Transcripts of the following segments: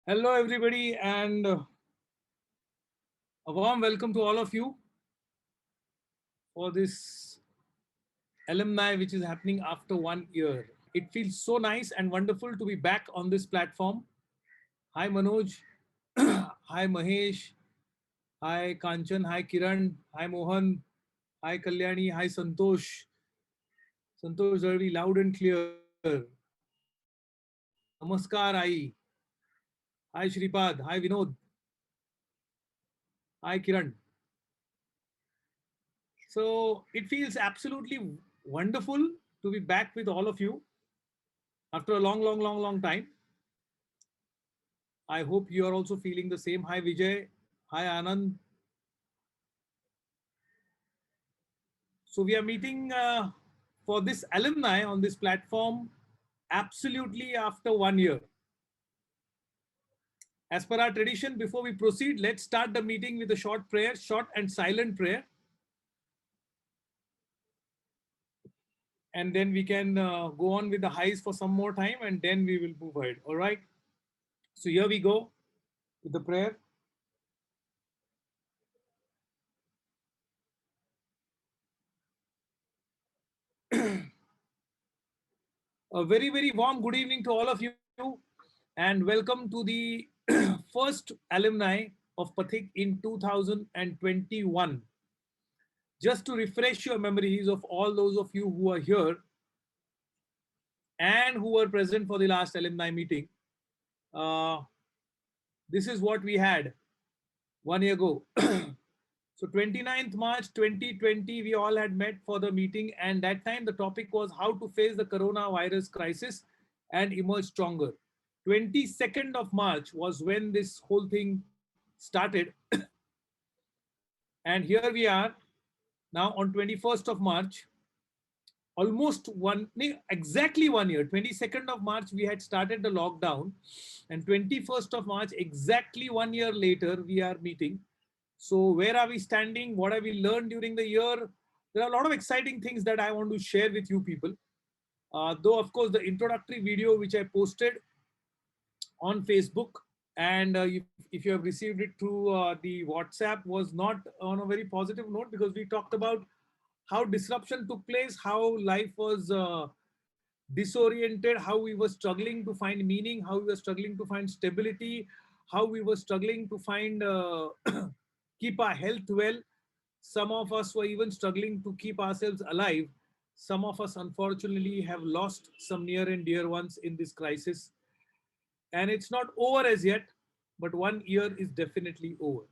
Hello, everybody, and a warm welcome to all of you for this alumni, which is happening after 1 year. It feels so nice and wonderful to be back on this platform. Hi, Manoj. Hi, Mahesh. Hi, Kanchan. Hi, Kiran. Hi, Mohan. Hi, Kalyani. Hi, Santosh. Santosh Darvi, loud and clear. Namaskar, Ai. Hi, Shripad. Hi, Vinod. Hi, Kiran. So it feels absolutely wonderful to be back with all of you after a long time. I hope you are also feeling the same. Hi, Vijay. Hi, Anand. So we are meeting for this alumni on this platform absolutely after 1 year. As per our tradition, before we proceed, let's start the meeting with a short prayer, short and silent prayer. And then we can go on with the highs for some more time and then we will move ahead. All right. So here we go with the prayer. A very warm good evening to all of you and welcome to the first alumni of Pathik in 2021. Just to refresh your memories of all those of you who are here and who were present for the last alumni meeting, uh, this is what we had 1 year ago. So 29th March 2020, we all had met for the meeting, and that time the topic was how to face the coronavirus crisis and emerge stronger. 22nd of March was when this whole thing started. And here we are now on 21st of March, almost exactly 1 year. 22nd of March, we had started the lockdown, and 21st of March, exactly 1 year later, we are meeting. So, where are we standing? What have we learned during the year? There are a lot of exciting things that I want to share with you people. Though, of course, the introductory video which I posted on Facebook, and if you have received it through the WhatsApp, was not on a very positive note because we talked about how disruption took place, how life was disoriented, how we were struggling to find meaning, how we were struggling to find stability, how we were struggling to find keep our health well. Some of us were even struggling to keep ourselves alive. Some of us, unfortunately, have lost some near and dear ones in this crisis. And it's not over as yet, but 1 year is definitely over.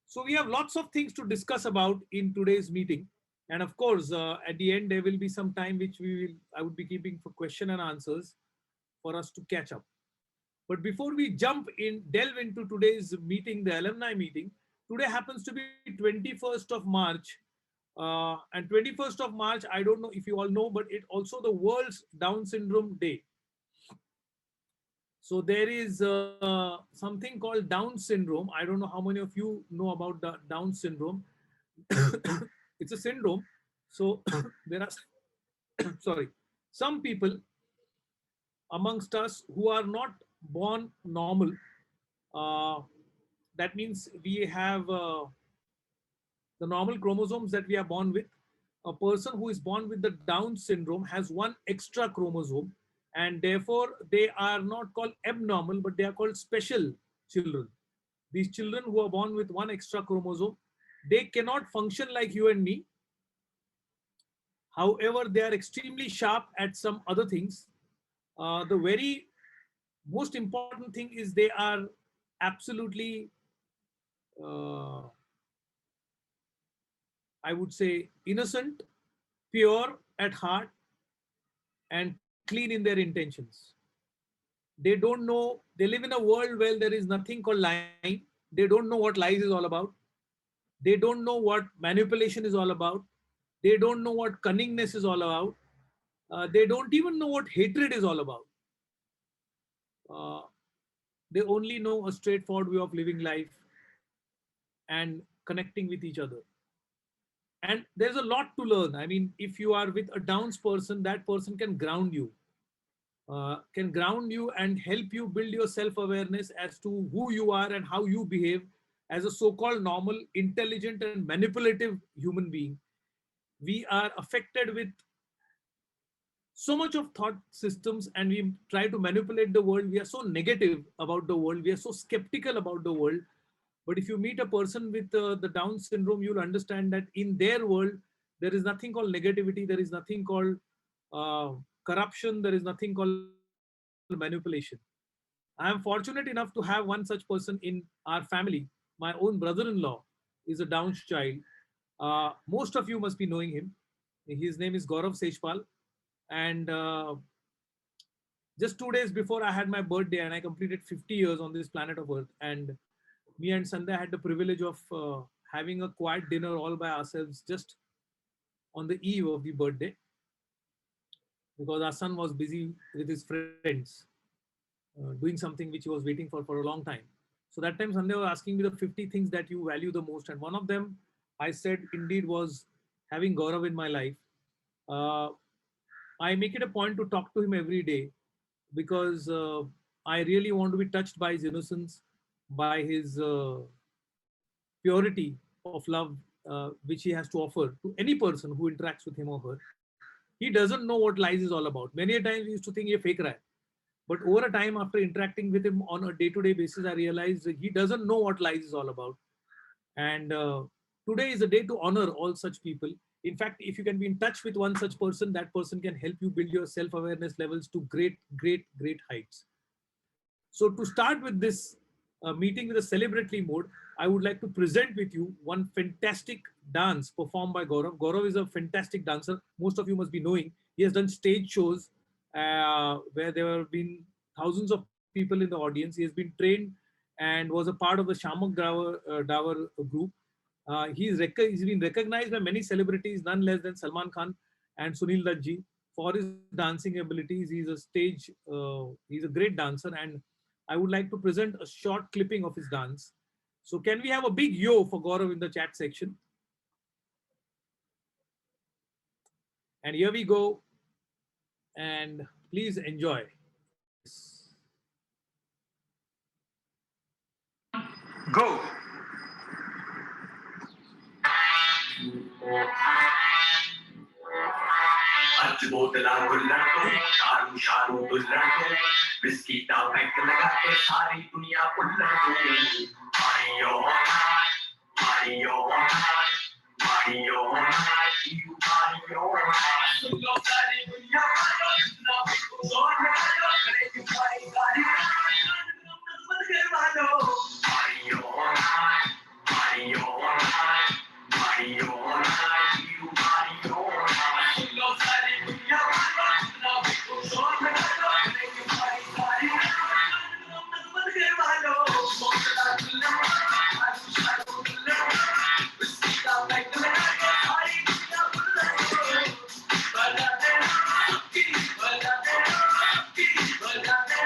So we have lots of things to discuss about in today's meeting. And of course, at the end, there will be some time which I would be keeping for question and answers for us to catch up. But before we delve into today's meeting, the alumni meeting, today happens to be 21st of March. And 21st of March, I don't know if you all know, but it also the World's Down Syndrome Day. So there is something called Down syndrome. I don't know how many of you know about the Down syndrome. It's a syndrome. So there are, sorry, some people amongst us who are not born normal. Uh, that means we have the normal chromosomes that we are born with. A person who is born with the Down syndrome has one extra chromosome, and therefore they are not called abnormal, but they are called special children. These children who are born with one extra chromosome, they cannot function like you and me. However, they are extremely sharp at some other things. The very most important thing is they are absolutely, uh, I would say, innocent, pure at heart, and clean in their intentions. They don't know, they live in a world where there is nothing called lying. They don't know what lies is all about. They don't know what manipulation is all about. They don't know what cunningness is all about. They don't even know what hatred is all about. Uh, they only know a straightforward way of living life and connecting with each other. And there's a lot to learn. I mean, if you are with a Downs person, that person can ground you. can ground you and help you build your self-awareness as to who you are and how you behave as a so-called normal, intelligent, and manipulative human being. We are affected with so much of thought systems and we try to manipulate the world. We are so negative about the world. We are so skeptical about the world. But if you meet a person with the Down syndrome, you'll understand that in their world, there is nothing called negativity. There is nothing called uh, corruption. There is nothing called manipulation. I am fortunate enough to have one such person in our family. My own brother-in-law is a Down's child. Most of you must be knowing him. His name is Gaurav Seshpal. And just 2 days before I had my birthday and I completed 50 years on this planet of Earth. And me and Sandhya had the privilege of having a quiet dinner all by ourselves just on the eve of the birthday because our son was busy with his friends doing something which he was waiting for a long time. So that time Sandhya was asking me the 50 things that you value the most. And one of them I said indeed was having Gaurav in my life. Uh, I make it a point to talk to him every day because I really want to be touched by his innocence, by his purity of love, which he has to offer to any person who interacts with him or her. He doesn't know what lies is all about. Many a times we used to think he fake rah. But over a time, after interacting with him on a day-to-day basis, I realized that he doesn't know what lies is all about. And today is a day to honor all such people. In fact, if you can be in touch with one such person, that person can help you build your self-awareness levels to great, great, great heights. So to start with this meeting with a celebratory mode, I would like to present with you one fantastic dance performed by Gaurav. Gaurav is a fantastic dancer. Most of you must be knowing. He has done stage shows where there have been thousands of people in the audience. He has been trained and was a part of the Shamak Davar group. He's been recognized by many celebrities, none less than Salman Khan and Sunil Dutt for his dancing abilities. He's a great dancer, and I would like to present a short clipping of his dance. So can we have a big yo for Gaurav in the chat section? And here we go. And please enjoy this. Go. आज बोतला गुल्लड़ को शारू शारू दुल्हड़ को बिस्की का pack लगा के सारी दुनिया उल्लड़ को मारियो मारियो मारियो मारियो सुनो सारी दुनिया मारो सुनो जोर लगाओ करे तुम्हारी गाड़ी मत Carvalho Mario Mario Mario Mario सुनो सारी दुनिया मारो सुनो जोर लगाओ करे तुम्हारी गाड़ी मत करवालो बोतला गुल्लड़ शारू गुल्लड़ बिस्की का पैक लगा के सारी दुनिया उल्लड़ बजा दे सबकी बजा दे सबकी बजा दे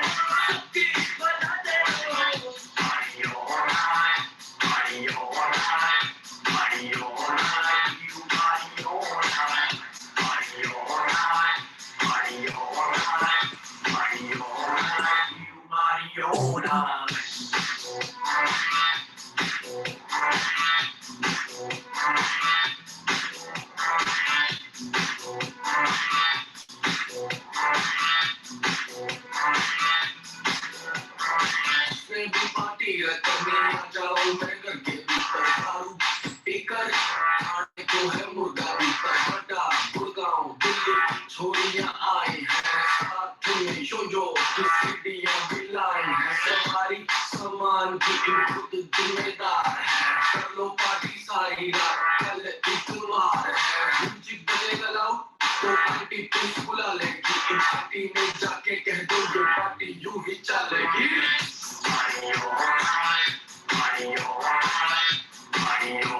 सबकी बजा दे Mario Mario Mario Mario Mario छोरियां आई है जो सीढ़ियां बिलाई है हमारी सामान की खुद जिम्मेदार है कर लो पार्टी सारी रात कल इतवार है म्यूजिक बजेगा लाउड तो पार्टी पुलिस बुला लेगी पार्टी में जाके कह दो ये पार्टी यूं ही चलेगी Mario Mario Mario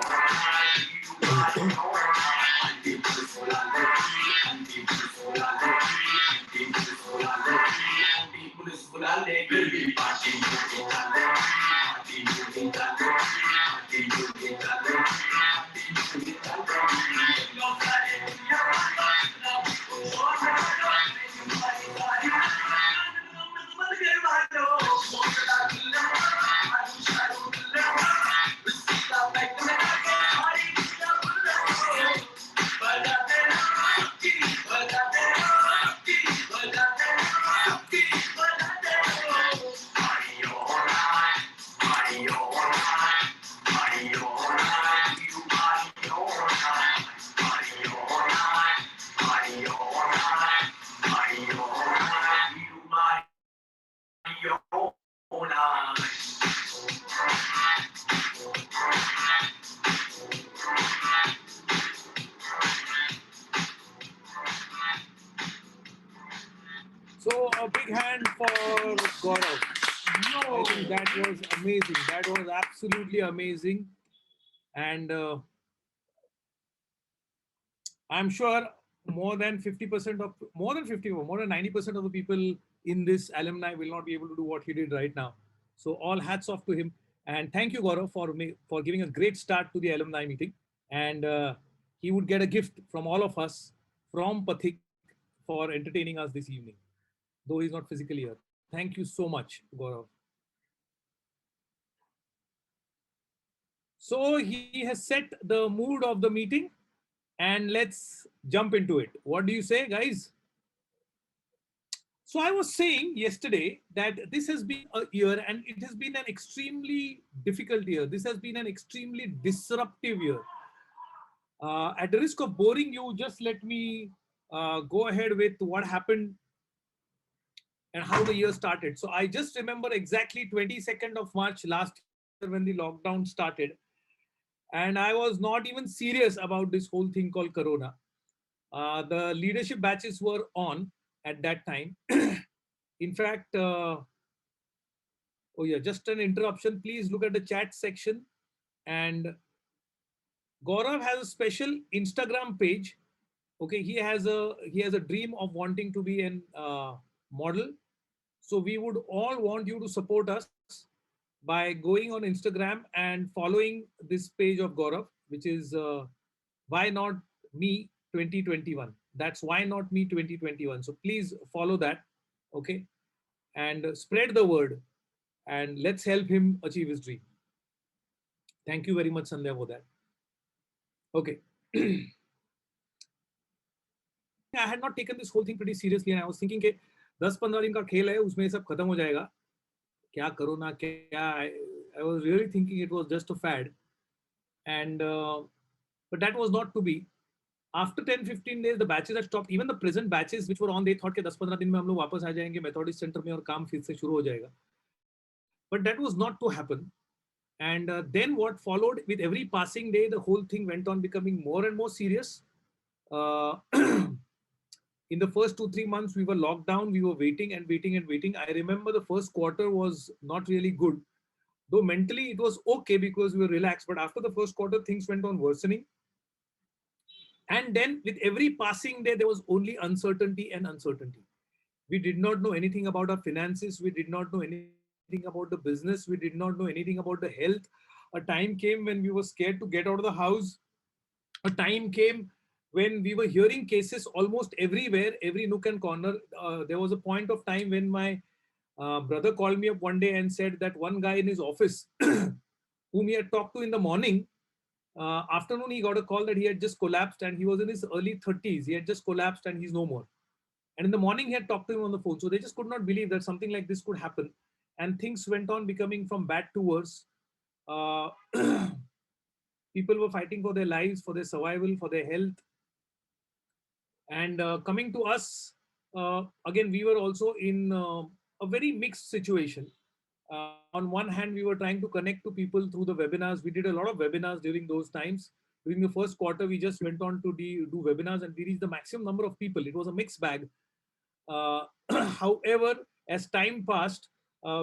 aunty police बुला लेगी आंटी पुलिस बुला लेगी आंटी पुलिस बुला लेगी पार्टी यूं ही चलेगी पार्टी यूं ही चलेगी पार्टी यूं ही चलेगी पार्टी यूं ही चलेगी लो सारे दुनिया वालों सुनो जोर लगाओ तुम्हारी गाड़ी hand for Gaurav. I think that was amazing. That was absolutely amazing. And I'm sure more than 50, more than 90% of the people in this alumni will not be able to do what he did right now. So all hats off to him. And thank you, Gaurav, for giving a great start to the alumni meeting. And he would get a gift from all of us from Pathik for entertaining us this evening, though he's not physically here. Thank you so much, Gaurav. So he has set the mood of the meeting, and let's jump into it. What do you say, guys? So I was saying yesterday that this has been a year and it has been an extremely difficult year. This has been an extremely disruptive year. At the risk of boring you, just let me go ahead with what happened and how the year started. So I just remember exactly 22nd of March last year when the lockdown started. And I was not even serious about this whole thing called Corona. The leadership batches were on at that time. In fact, oh yeah, just an interruption. Please look at the chat section. And Gaurav has a special Instagram page. Okay, he has a dream of wanting to be an model. So we would all want you to support us by going on Instagram and following this page of Gaurav, which is Why Not Me 2021. That's Why Not Me 2021. So please follow that, okay, and spread the word, and let's help him achieve his dream. Thank you very much, Sandhya, for that. Okay. I had not taken this whole thing pretty seriously, and I was thinking कि 10-15 दिन का खेल है, उसमें सब खत्म हो जाएगा. क्या करो ना क्या. I was really thinking it was just a fad, and but that was not to be. After 10-15 days, the batches had stopped. Even the present batches which were on, they thought कि 10-15 दिन में हम लोग वापस आ जाएंगे Methodist centre में और काम फिर से शुरू हो जाएगा. But that was not to happen. And then what followed, with every passing day, the whole thing went on becoming more and more serious. In the first 2-3 months, we were locked down. We were waiting and waiting and waiting. I remember the first quarter was not really good, though mentally it was okay because we were relaxed. But after the first quarter, things went on worsening. And then with every passing day, there was only uncertainty and uncertainty. We did not know anything about our finances. We did not know anything about the business. We did not know anything about the health. A time came when we were scared to get out of the house. A time came when we were hearing cases almost everywhere, every nook and corner. There was a point of time when my brother called me up one day and said that one guy in his office, whom he had talked to in the morning, afternoon he got a call that he had just collapsed, and he was in his early 30s. He had just collapsed and he's no more. And in the morning he had talked to him on the phone. So they just could not believe that something like this could happen. And things went on becoming from bad to worse. People were fighting for their lives, for their survival, for their health. And coming to us, again, we were also in a very mixed situation. On one hand, we were trying to connect to people through the webinars. We did a lot of webinars during those times. During the first quarter, we just went on to do webinars, and we reached the maximum number of people. It was a mixed bag. However, as time passed,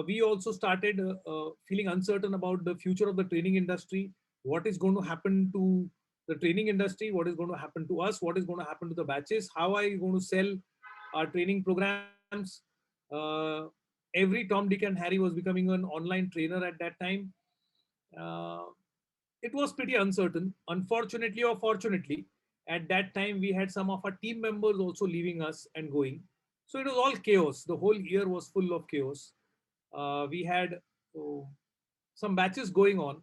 we also started feeling uncertain about the future of the training industry. What is going to happen to the training industry? What is going to happen to us? What is going to happen to the batches? How are you going to sell our training programs? Every Tom, Dick, and Harry was becoming an online trainer at that time. It was pretty uncertain. Unfortunately or fortunately, at that time, we had some of our team members also leaving us and going. So it was all chaos. The whole year was full of chaos. We had some batches going on.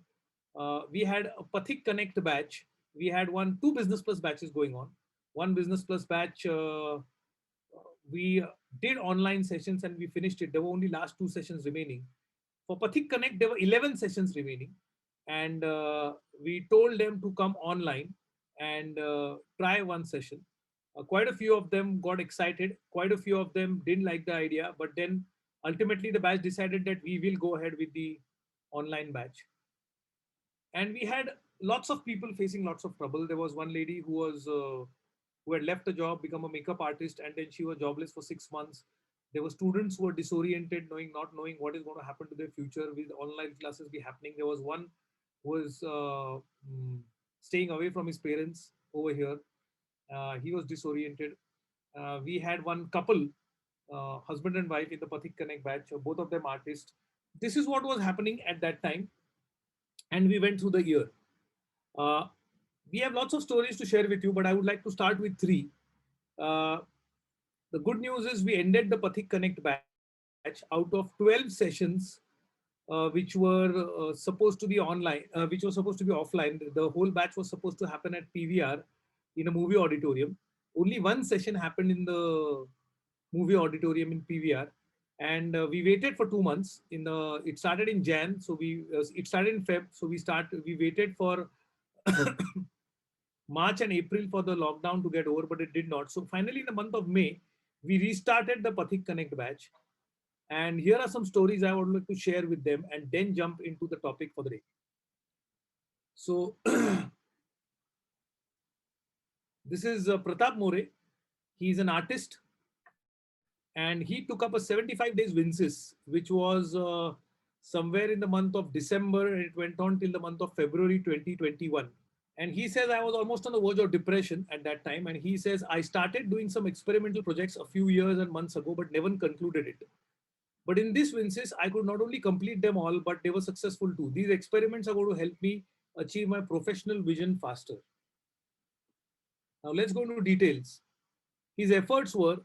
We had a Pathik Connect batch. We had two Business Plus batches going on. One Business Plus batch, we did online sessions and we finished it. There were only last 2 sessions remaining. For Pathik Connect, there were 11 sessions remaining. And we told them to come online and try one session. Quite a few of them got excited. Quite a few of them didn't like the idea. But then ultimately the batch decided that we will go ahead with the online batch. And we had lots of people facing lots of trouble. There was one lady who had left a job, become a makeup artist, and then she was jobless for 6 months. There were students who were disoriented, not knowing what is going to happen to their future with online classes be happening. There was one who was staying away from his parents over here. He was disoriented. We had one couple, husband and wife in the Pathik Connect batch, both of them artists. This is what was happening at that time. And we went through the year. Uh, we have lots of stories to share with you, but I would like to start with three. Uh, the good news is we ended the Pathik Connect batch out of 12 sessions, which were supposed to be online, which were supposed to be offline. The whole batch was supposed to happen at PVR in a movie auditorium. Only one session happened in the movie auditorium in PVR, and we waited for 2 months. It started in Jan, so it started in Feb, so we waited for March and April for the lockdown to get over, but it did not. So finally, in the month of May, we restarted the Pathik Connect batch. And here are some stories I would like to share with them and then jump into the topic for the day. So this is Pratap More. He's an artist and he took up a 75 days Vincis, which was somewhere in the month of December, and it went on till the month of February 2021. And he says, I was almost on the verge of depression at that time. And he says, I started doing some experimental projects a few years and months ago, but never concluded it. But in this Vincis, I could not only complete them all, but they were successful too. These experiments are going to help me achieve my professional vision faster. Now let's go into details. His efforts were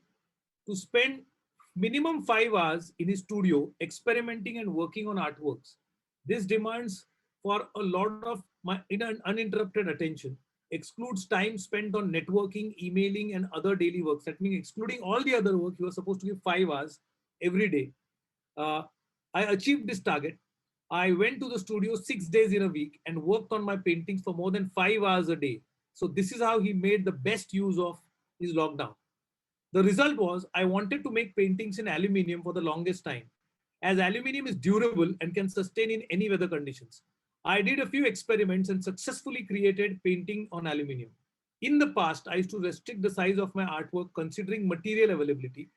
to spend minimum 5 hours in his studio experimenting and working on artworks. This demands for a lot of my uninterrupted attention, excludes time spent on networking, emailing, and other daily works. That means excluding all the other work, you are supposed to give 5 hours every day. Uh, I achieved this target. I went to the studio 6 days in a week and worked on my paintings for more than 5 hours a day. So this is how he made the best use of his lockdown. The result was I wanted to make paintings in aluminium for the longest time, as aluminium is durable and can sustain in any weather conditions. I did a few experiments and successfully created painting on aluminium. In the past, I used to restrict the size of my artwork considering material availability,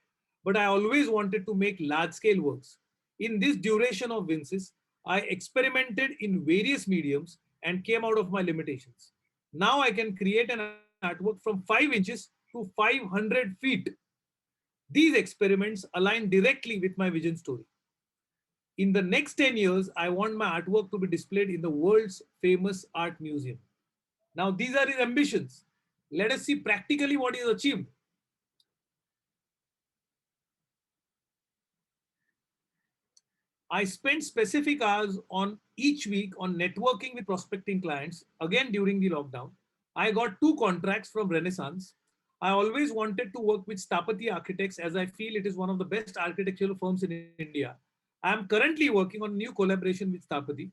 but I always wanted to make large-scale works. In this duration of Vincis, I experimented in various mediums and came out of my limitations. Now I can create an artwork from 5 inches to 500 feet. These experiments align directly with my vision story. In the next 10 years, I want my artwork to be displayed in the world's famous art museum. Now, these are his ambitions. Let us see practically what he has achieved. I spent specific hours on each week on networking with prospecting clients, again during the lockdown. I got 2 contracts from Renaissance. I always wanted to work with Stapati Architects as I feel it is one of the best architectural firms in India. I am currently working on a new collaboration with Stapati.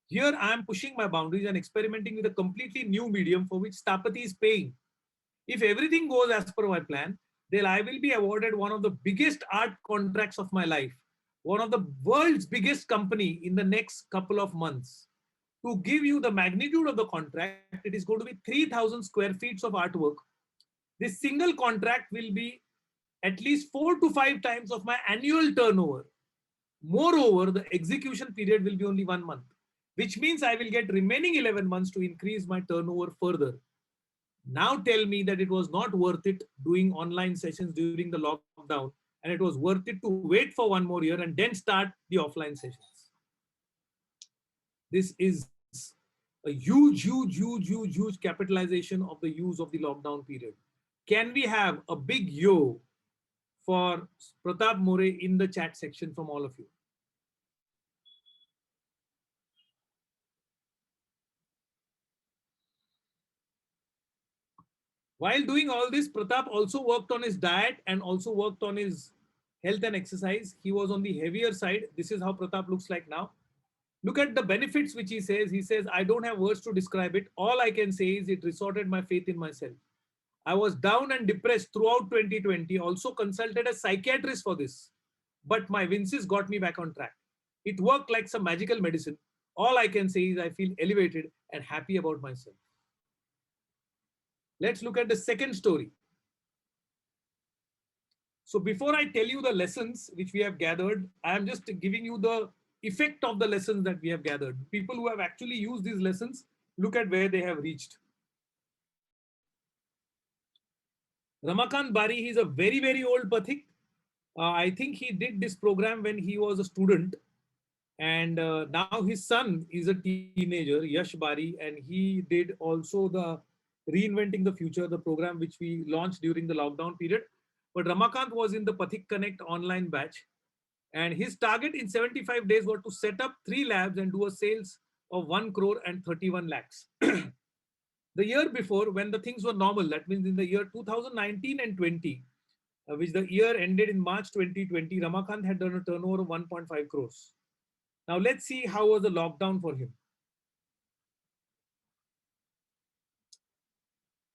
Here I am pushing my boundaries and experimenting with a completely new medium for which Stapati is paying. If everything goes as per my plan, then I will be awarded one of the biggest art contracts of my life, one of the world's biggest company in the next couple of months. To give you the magnitude of the contract, it is going to be 3,000 square feet of artwork. This single contract will be at least 4 to 5 times of my annual turnover. Moreover, the execution period will be only 1 month, which means I will get remaining 11 months to increase my turnover further. Now tell me that it was not worth it doing online sessions during the lockdown, and it was worth it to wait for 1 more year and then start the offline sessions. This is a huge capitalization of the use of the lockdown period. Can we have a big yo for Pratap More in the chat section from all of you? While doing all this, Pratap also worked on his diet and also worked on his health and exercise. He was on the heavier side. This is how Pratap looks like now. Look at the benefits which he says. He says, I don't have words to describe it. All I can say is it restored my faith in myself. I was down and depressed throughout 2020, also consulted a psychiatrist for this. But my Vincis got me back on track. It worked like some magical medicine. All I can say is I feel elevated and happy about myself. Let's look at the second story. So before I tell you the lessons which we have gathered, I am just giving you the effect of the lessons that we have gathered. People who have actually used these lessons, look at where they have reached. Ramakant Bari, he's a very, very old Pathik. I think he did this program when he was a student. And now his son is a teenager, Yash Bari, and he did also the Reinventing the Future, the program which we launched during the lockdown period. But Ramakant was in the Pathik Connect online batch. And his target in 75 days was to set up 3 labs and do a sales of 1 crore and 31 lakhs. The year before, when the things were normal, that means in the year 2019 and 20, which the year ended in March 2020, Ramakant had done a turnover of 1.5 crores. Now let's see how was the lockdown for him.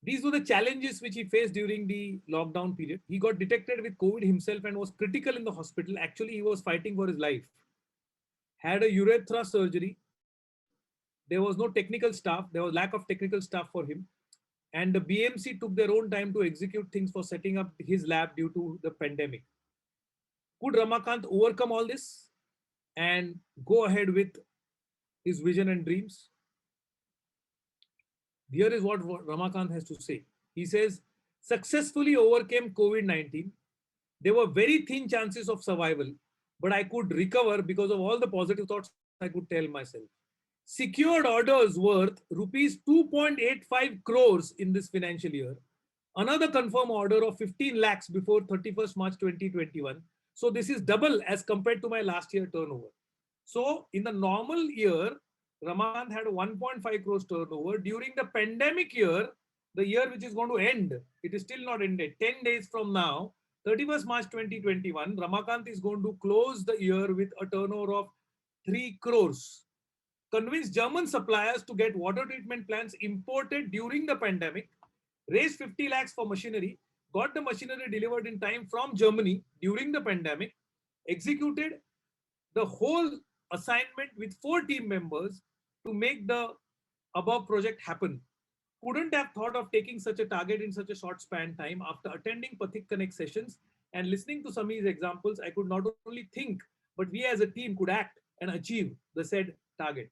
These were the challenges which he faced during the lockdown period. He got detected with COVID himself and was critical in the hospital. Actually, he was fighting for his life. Had a urethra surgery. There was no technical staff. There was lack of technical staff for him. And the BMC took their own time to execute things for setting up his lab due to the pandemic. Could Ramakant overcome all this and go ahead with his vision and dreams? Here is what Ramakant has to say. He says, successfully overcame COVID-19. There were very thin chances of survival, but I could recover because of all the positive thoughts I could tell myself. Secured orders worth rupees 2.85 crores in this financial year. Another confirmed order of 15 lakhs before 31st March 2021. So this is double as compared to my last year turnover. So in the normal year, Ramakant had 1.5 crores turnover. During the pandemic year, the year which is going to end, it is still not ended. 10 days from now, 31st March 2021, Ramakant is going to close the year with a turnover of 3 crores. Convinced German suppliers to get water treatment plants imported during the pandemic, raised 50 lakhs for machinery, got the machinery delivered in time from Germany during the pandemic, executed the whole assignment with 4 team members to make the above project happen. Couldn't have thought of taking such a target in such a short span time. After attending Pathik Connect sessions and listening to Sameer's examples, I could not only think, but we as a team could act and achieve the said target.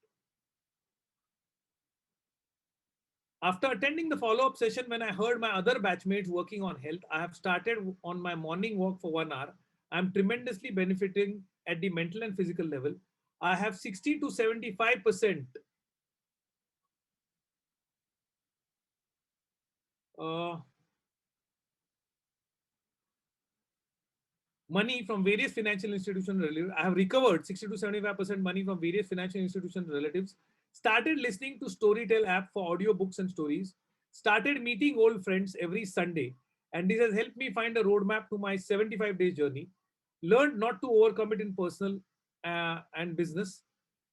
After attending the follow-up session, when I heard my other batchmates working on health, I have started on my morning walk for 1 hour. I'm tremendously benefiting at the mental and physical level. I have 60 to 75% money from various financial institution relatives. I have recovered 60 to 75% money from various financial institution relatives. Started listening to Storytel app for audio books and stories. Started meeting old friends every Sunday. And this has helped me find a roadmap to my 75-day journey. Learned not to overcome it in personal and business.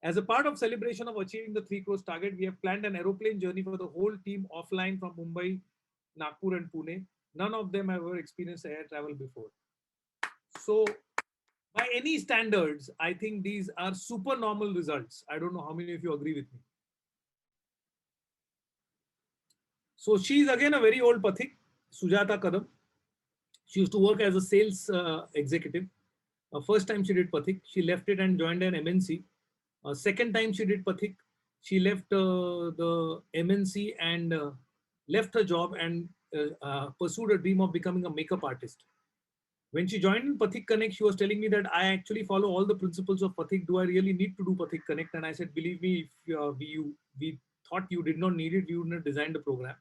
As a part of celebration of achieving the 3 crores target, we have planned an aeroplane journey for the whole team offline from Mumbai, Nagpur and Pune. None of them have ever experienced air travel before. So by any standards, I think these are super normal results. I don't know how many of you agree with me. So she's again a very old Pathik, Sujata Kadam. She used to work as a sales executive. First time she did Pathik, she left it and joined an MNC. Second time she did Pathik, she left the MNC and left her job and pursued a dream of becoming a makeup artist. When she joined Pathik Connect, she was telling me that I actually follow all the principles of Pathik. Do I really need to do Pathik Connect? And I said, believe me, if we thought you did not need it, we wouldn't have designed the program.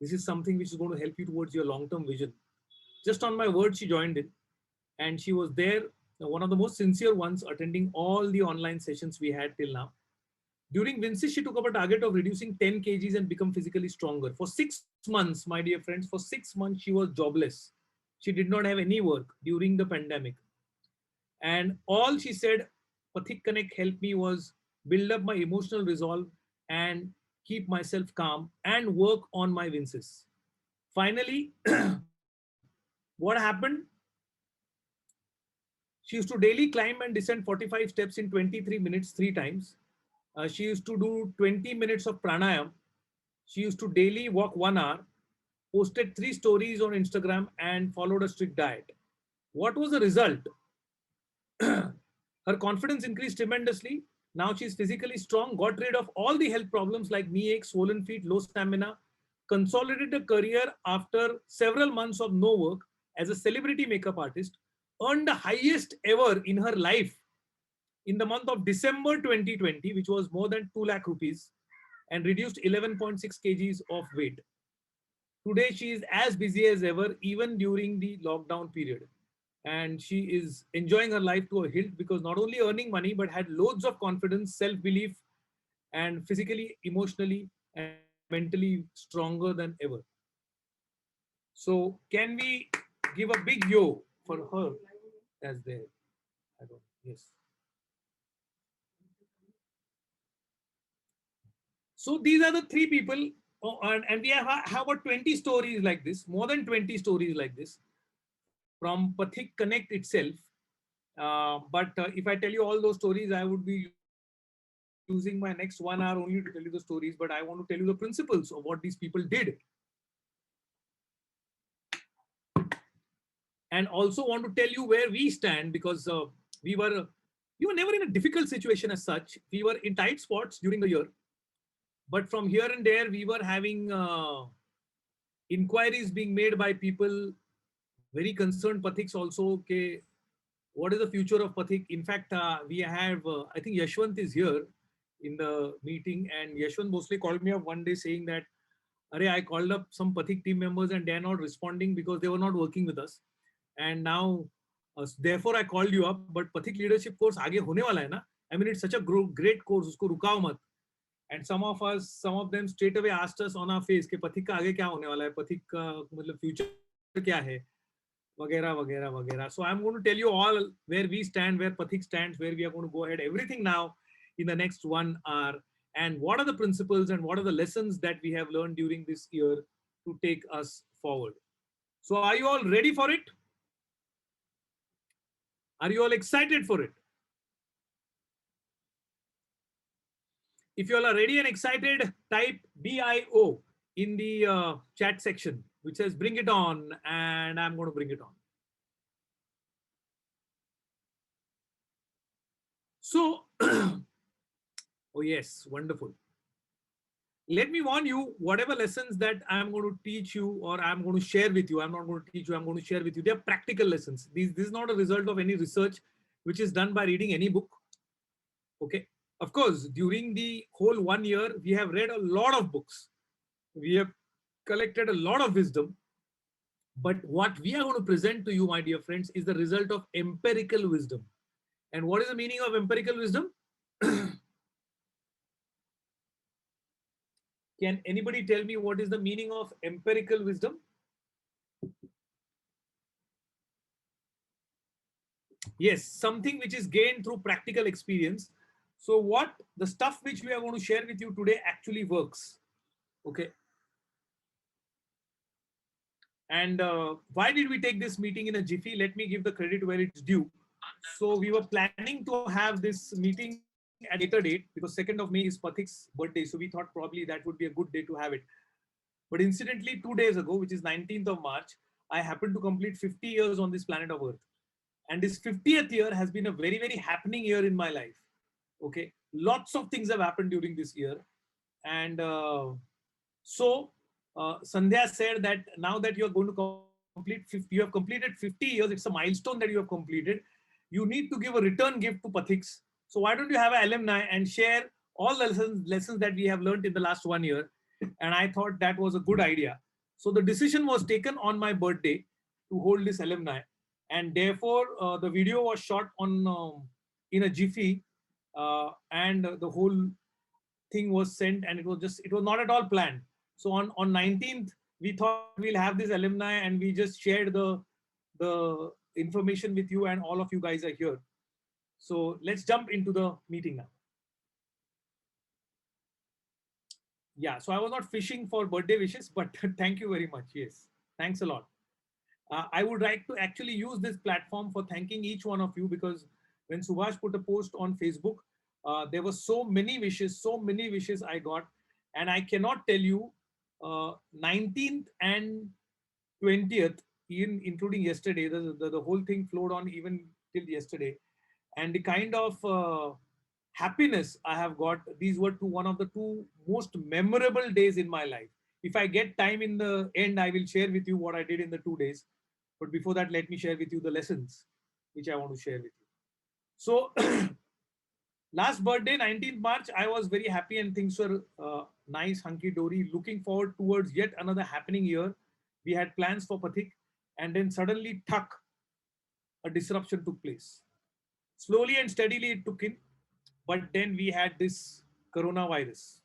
This is something which is going to help you towards your long-term vision. Just on my word, she joined in. And she was there, one of the most sincere ones, attending all the online sessions we had till now. During Vincis, she took up a target of reducing 10 kgs and become physically stronger. For 6 months, my dear friends, for 6 months, she was jobless. She did not have any work during the pandemic. And all she said, Pathik Connect helped me was build up my emotional resolve and keep myself calm and work on my Vincis. Finally, what happened? She used to daily climb and descend 45 steps in 23 minutes 3 times. She used to do 20 minutes of pranayam. She used to daily walk 1 hour, posted 3 stories on Instagram and followed a strict diet. What was the result? Her confidence increased tremendously. Now she's physically strong, got rid of all the health problems like knee ache, swollen feet, low stamina, consolidated a career after several months of no work as a celebrity makeup artist, earned the highest ever in her life in the month of December 2020, which was more than 2 lakh rupees, and reduced 11.6 kgs of weight. Today, she is as busy as ever, even during the lockdown period. And she is enjoying her life to a hilt because not only earning money, but had loads of confidence, self belief, and physically, emotionally, and mentally stronger than ever. So, can we give a big yo for her as there? I don't, yes. So, these are the three people. Oh, and we have about 20 stories like this, more than 20 stories like this from Pathik Connect itself. But if I tell you all those stories, I would be using my next 1 hour only to tell you the stories. But I want to tell you the principles of what these people did. And also want to tell you where we stand because we were we were never in a difficult situation as such. We were in tight spots during the year, but from here and there, we were having inquiries being made by people very concerned. Pathiks also, okay, what is the future of Pathik? In fact, we have, I think Yashwant is here in the meeting, and Yashwant mostly called me up one day saying that, Arey, I called up some Pathik team members and they're not responding because they were not working with us. And now, therefore, I called you up. But Pathik leadership course आगे होने वाला है ना? I mean, it's such a great course. उसको रुकाओ मत. And some of them straight away asked us on our face कि Pathik का आगे क्या होने वाला है? Pathik का मतलब future क्या है? Vagera, vagera, vagera. So I'm going to tell you all where we stand, where Pathik stands, where we are going to go ahead, everything now in the next 1 hour, and what are the principles and what are the lessons that we have learned during this year to take us forward. So are you all ready for it? Are you all excited for it? If you all are ready and excited, type BIO in the chat section, which says bring it on, and I'm going to bring it on. So, oh yes, wonderful. Let me warn you, whatever lessons that I'm going to teach you or I'm going to share with you, I'm not going to teach you, I'm going to share with you. They're practical lessons. This is not a result of any research which is done by reading any book. Okay. Of course, during the whole 1 year, we have read a lot of books. We have collected a lot of wisdom. But what we are going to present to you, my dear friends, is the result of empirical wisdom. And what is the meaning of empirical wisdom? Can anybody tell me what is the meaning of empirical wisdom? Yes, something which is gained through practical experience. So what the stuff which we are going to share with you today actually works. Okay. And why did we take this meeting in a jiffy? Let me give the credit where it's due. So we were planning to have this meeting at a later date because 2nd of May is Pathik's birthday. So we thought probably that would be a good day to have it. But incidentally, 2 days ago, which is 19th of March, I happened to complete 50 years on this planet of Earth. And this 50th year has been a very, very happening year in my life. Okay. Lots of things have happened during this year. And so Sandhya said that now that you're going to you have completed 50 years, it's a milestone that you have completed. You need to give a return gift to Pathiks. So why don't you have an alumni and share all the lessons that we have learned in the last 1 year? And I thought that was a good idea. So the decision was taken on my birthday to hold this alumni. And therefore, the video was shot on in a jiffy, and the whole thing was sent, and it was not at all planned. So on 19th, we thought we'll have this alumni, and we just shared the information with you, and all of you guys are here. So let's jump into the meeting now. Yeah, so I was not fishing for birthday wishes, but thank you very much. Yes, thanks a lot. I would like to actually use this platform for thanking each one of you, because when Subhash put a post on Facebook, there were so many wishes I got, and I cannot tell you, 19th and 20th, even including yesterday, the whole thing flowed on even till yesterday. And the kind of happiness I have got, these were one of the two most memorable days in my life. If I get time in the end, I will share with you what I did in the 2 days. But before that, let me share with you the lessons which I want to share with you. So last birthday, 19th March, I was very happy and things were nice, hunky dory. Looking forward towards yet another happening year. We had plans for Pathik, and then suddenly, tuck, a disruption took place. Slowly and steadily it took in, but then we had this coronavirus,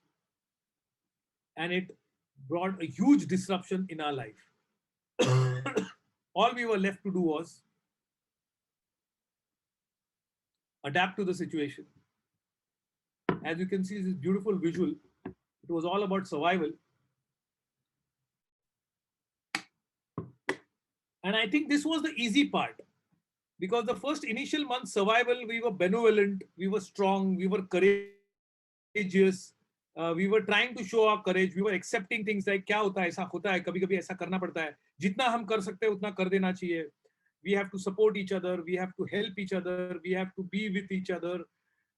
and it brought a huge disruption in our life. All we were left to do was adapt to the situation. As you can see, this beautiful visual, it was all about survival. And I think this was the easy part, because the first initial month survival, we were benevolent, we were strong, we were courageous, we were trying to show our courage, we were accepting things like क्या होता है, ऐसा होता है, कभी कभी ऐसा करना पड़ता है, जितना हम कर सकते हैं उतना कर देना चाहिए. We have to support each other, we have to help each other, we have to be with each other,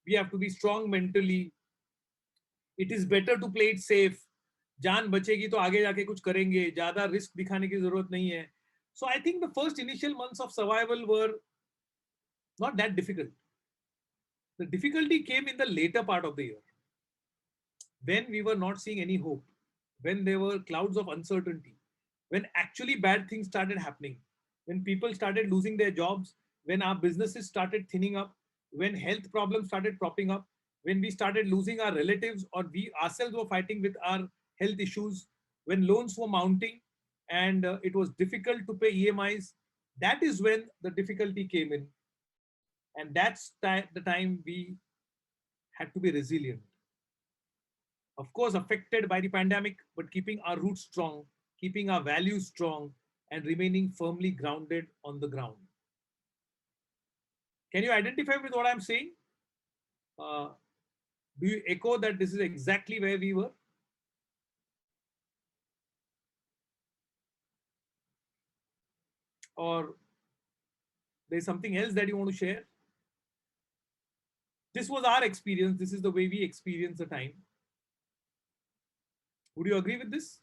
we have to be strong mentally. It is better to play it safe. जान बचेगी तो आगे जाके कुछ करेंगे, ज्यादा risk दिखाने की जरूरत नहीं है. So I think the first initial months of survival were not that difficult. The difficulty came in the later part of the year, when we were not seeing any hope, when there were clouds of uncertainty, when actually bad things started happening, when people started losing their jobs, when our businesses started thinning up, when health problems started propping up, when we started losing our relatives or we ourselves were fighting with our health issues, when loans were mounting and it was difficult to pay EMIs. That is when the difficulty came in. And that's the time we had to be resilient. Of course, affected by the pandemic, but keeping our roots strong, keeping our values strong, and remaining firmly grounded on the ground. Can you identify with what I'm saying? Uh, do you echo that this is exactly where we were? Or there's something else that you want to share? This was our experience. This is the way we experience the time. Would you agree with this?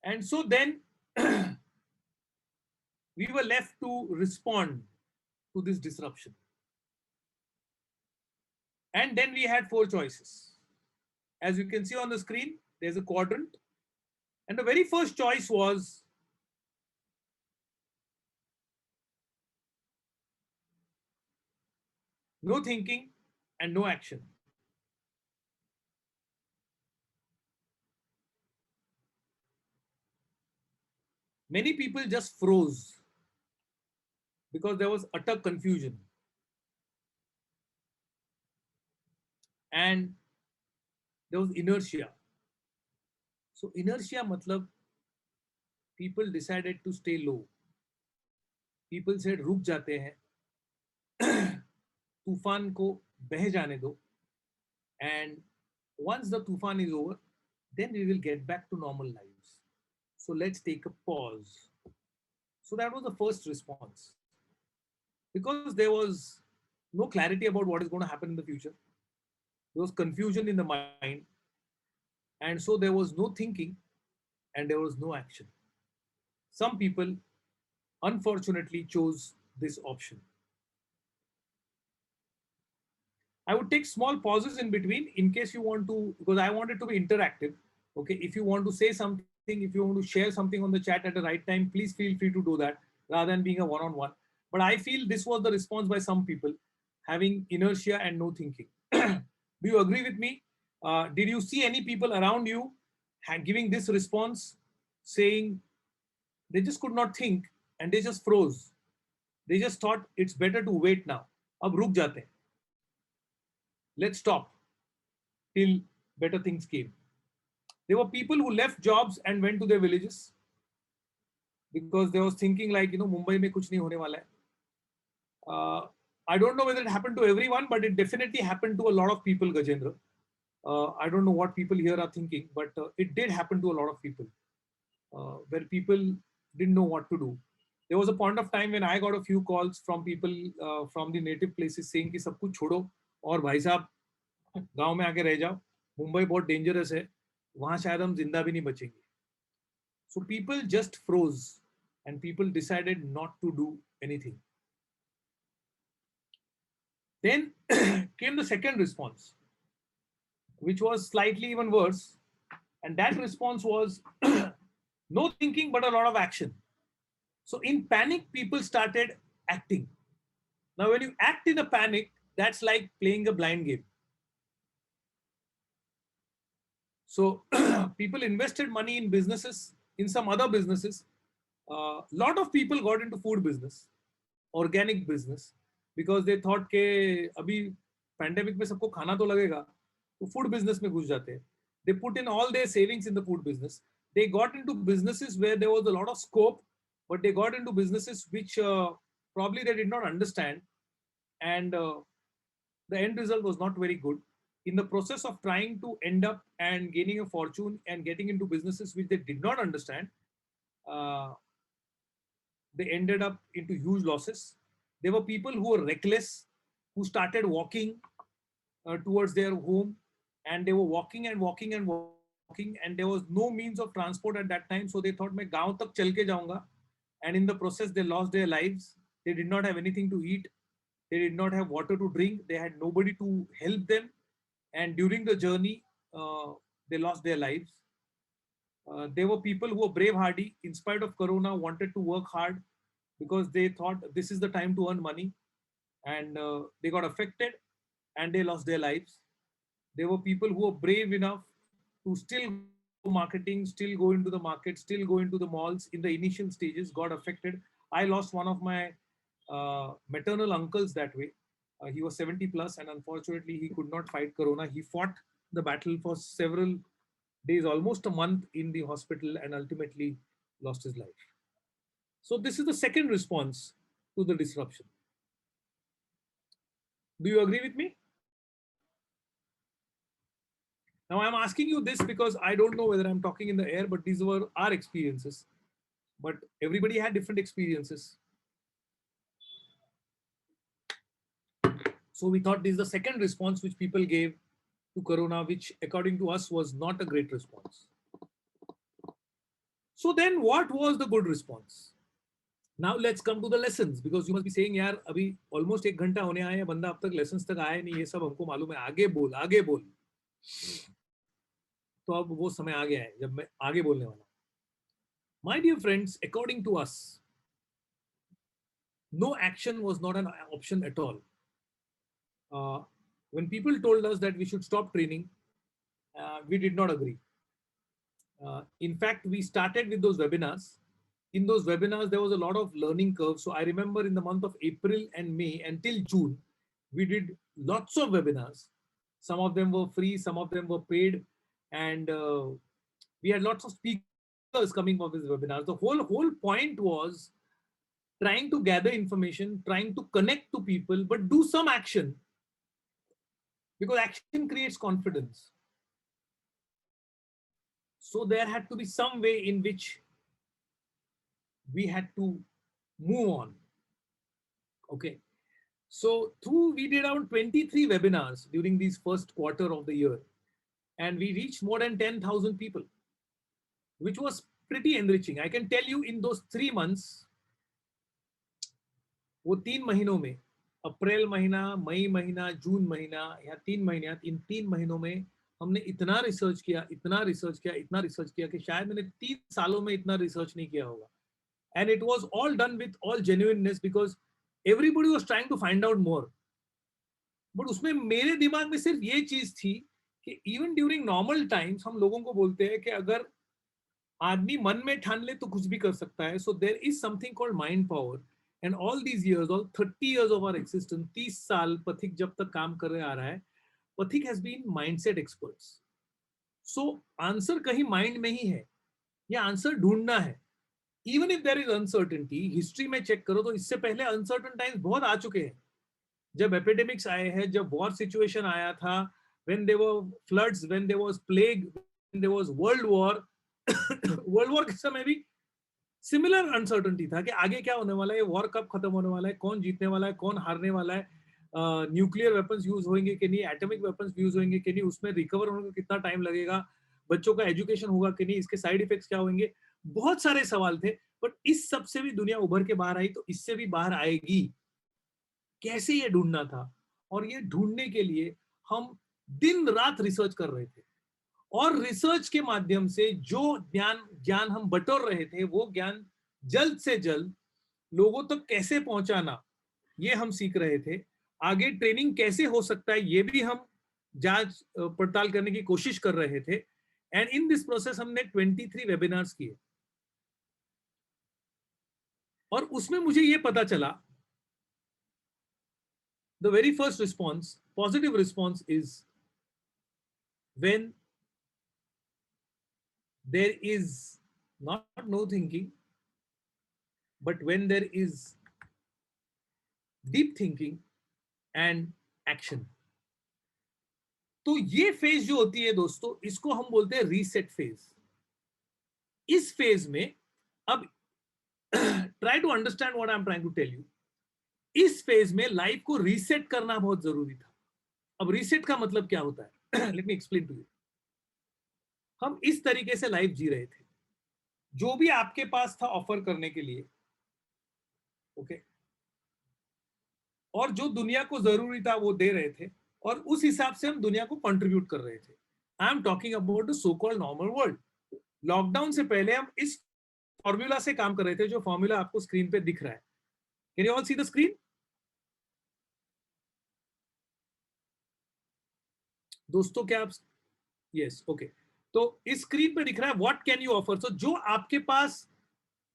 And so then we were left to respond to this disruption. And then we had four choices. As you can see on the screen, there's a quadrant. And the very first choice was no thinking and no action. Many people just froze because there was utter confusion. And there was inertia. So inertia matlab people decided to stay low. People said रुक जाते हैं, तूफान को बह जाने दो, and once the tufan is over, then we will get back to normal lives. So let's take a pause. So that was the first response. Because there was no clarity about what is going to happen in the future. There was confusion in the mind. And so there was no thinking and there was no action. Some people unfortunately chose this option. I would take small pauses in between in case you want to, because I want it to be interactive. Okay, if you want to say something, if you want to share something on the chat at the right time, please feel free to do that rather than being a one-on-one. But I feel this was the response by some people, having inertia and no thinking. Do you agree with me? Did you see any people around you giving this response, saying they just could not think and they just froze? They just thought it's better to wait now. Ab ruk jate hain. Let's stop till better things came. There were people who left jobs and went to their villages. because they was thinking like, you know, Mumbai में कुछ नहीं होने वाला है. I don't know whether it happened to everyone, but it definitely happened to a lot of people, Gajendra. I don't know what people here are thinking, but it did happen to a lot of people, where people didn't know what to do. There was a point of time when I got a few calls from people from the native places saying कि सब कुछ छोड़ो और भाई साहब गांव में आके रह जाओ, मुंबई बहुत डेंजरस है, वहां शायद हम जिंदा भी नहीं बचेंगे. So people just froze and people decided not to do anything. Then came the second response, which was slightly even worse. And that response was no thinking, but a lot of action. So in panic, people started acting. Now, when you act in a panic, that's like playing a blind game. So people invested money in businesses, in some other businesses. A lot of people got into food business, organic business, because they thought के अभी pandemic में सबको खाना तो लगेगा, तो food business में घुस जाते हैं. They put in all their savings in the food business. They got into businesses where there was a lot of scope, but they got into businesses which probably they did not understand, and the end result was not very good. In the process of trying to end up and gaining a fortune and getting into businesses which they did not understand, uh, they ended up into huge losses. There were people who were reckless, who started walking towards their home, and they were walking and walking and walking, and there was no means of transport at that time. So they thought, मैं गांव तक चल के जाऊंगा, and in the process they lost their lives. They did not have anything to eat. They did not have water to drink. They had nobody to help them, and during the journey, they lost their lives. There were people who were brave hardy in spite of corona, wanted to work hard because they thought this is the time to earn money, and they got affected and they lost their lives. There were people who were brave enough to still go marketing, still go into the market, still go into the malls in the initial stages, got affected. I lost one of my maternal uncles that way. He was 70 plus, and unfortunately he could not fight corona. He fought the battle for several days, almost a month in the hospital, and ultimately lost his life. So this is the second response to the disruption. Do you agree with me? Now I'm asking you this because I don't know whether I'm talking in the air, but these were our experiences. But everybody had different experiences. So we thought this is the second response which people gave to corona, which according to us was not a great response. So then what was the good response? Now let's come to the lessons, because you must be saying, यार अभी almost एक घंटा होने आया है, बंदा अब तक lessons तक आया नहीं, ये सब हमको मालूम है, आगे बोल आगे बोल. तो अब वो समय आ गया है जब मैं आगे बोलने वाला हूं. My dear friends, according to us, no action was not an option at all. When people told us that we should stop training, we did not agree. In fact, we started with those webinars. In those webinars, there was a lot of learning curve. So I remember in the month of April and May until June, we did lots of webinars. Some of them were free, some of them were paid, and we had lots of speakers coming for these webinars. The whole point was trying to gather information, trying to connect to people, but do some action, because action creates confidence. So there had to be some way in which we had to move on. Okay. So we did around 23 webinars during these first quarter of the year, and we reached more than 10,000 people, which was pretty enriching. I can tell you in those 3 months, वो 3 महीनों में, अप्रैल महीना, मई महीना, जून महीना, या 3 महीने, इन 3 महीनों में हमने इतना रिसर्च किया, इतना रिसर्च किया, इतना रिसर्च किया कि शायद मैंने 3 सालों में इतना रिसर्च नहीं किया होगा. And it was all done with all genuineness, because everybody was trying to find out more. But उसमें मेरे दिमाग में सिर्फ ये चीज थी कि even during normal times हम लोगों को बोलते हैं कि अगर आदमी मन में ठान ले तो कुछ भी कर सकता है. So there is something called mind power. And all these years, all 30 years of our existence, 30 साल पथिक जब तक काम कर रहे आ रहा है, पथिक has been mindset experts. So answer कहीं माइंड में ही है, या आंसर ढूंढना है. Even if there is uncertainty, history में चेक करो तो इससे पहले अनसर्टन टाइम्स बहुत आ चुके हैं। जब एपिडेमिक्स आए हैं, जब वॉर सिचुएशन आया था, when there were floods, when there was plague, when there was world war, world war के समय भी सिमिलर अनसर्टेनिटी था कि आगे क्या होने वाला है, वॉर कब खत्म होने वाला है, कौन जीतने वाला है, कौन हारने वाला है, न्यूक्लियर वेपन्स यूज होंगे कि नहीं, एटॉमिक वेपन्स यूज होंगे कि नहीं, उसमें रिकवर होने में कितना टाइम लगेगा, बच्चों का एजुकेशन होगा कि नहीं, इसके साइड इफेक्ट्स क्या होंगे, बहुत सारे सवाल थे। बट इस सब से भी दुनिया उभर के बाहर आई, तो इससे भी बाहर आएगी, कैसे ये ढूंढना था। और ये ढूंढने के लिए हम दिन रात रिसर्च कर रहे थे, और रिसर्च के माध्यम से जो ज्ञान हम बटोर रहे थे, वो ज्ञान जल्द से जल्द लोगों तक कैसे पहुंचाना, ये हम सीख रहे थे। आगे ट्रेनिंग कैसे हो सकता है, ये भी हम जांच पड़ताल करने की कोशिश कर रहे थे। एंड इन दिस प्रोसेस हमने 23 वेबिनार्स किए, और उसमें मुझे ये पता चला, the very first response, positive response is when there is not no thinking, but when there is deep thinking and action। तो ये फेज जो होती है दोस्तों, इसको हम बोलते हैं रीसेट फेज। इस फेज में अब try to understand what I am trying to tell you. इस फेज में लाइफ को रीसेट करना बहुत जरूरी था। अब रीसेट का मतलब क्या होता है, let me explain to you. हम इस तरीके से लाइफ जी रहे थे, जो भी आपके पास था ऑफर करने के लिए, ओके, और जो दुनिया को जरूरी था वो दे रहे थे, और उस हिसाब से हम दुनिया को कंट्रीब्यूट कर रहे थे। I am talking about the so called normal world. Lockdown से पहले हम इस फॉर्मूला से काम कर रहे थे, जो फॉर्मूला आपको स्क्रीन पे दिख रहा है। Can you all see the screen? दोस्तों क्या आप, यस, ओके। तो इस स्क्रीन पे दिख रहा है व्हाट कैन यू ऑफर। सो जो आपके पास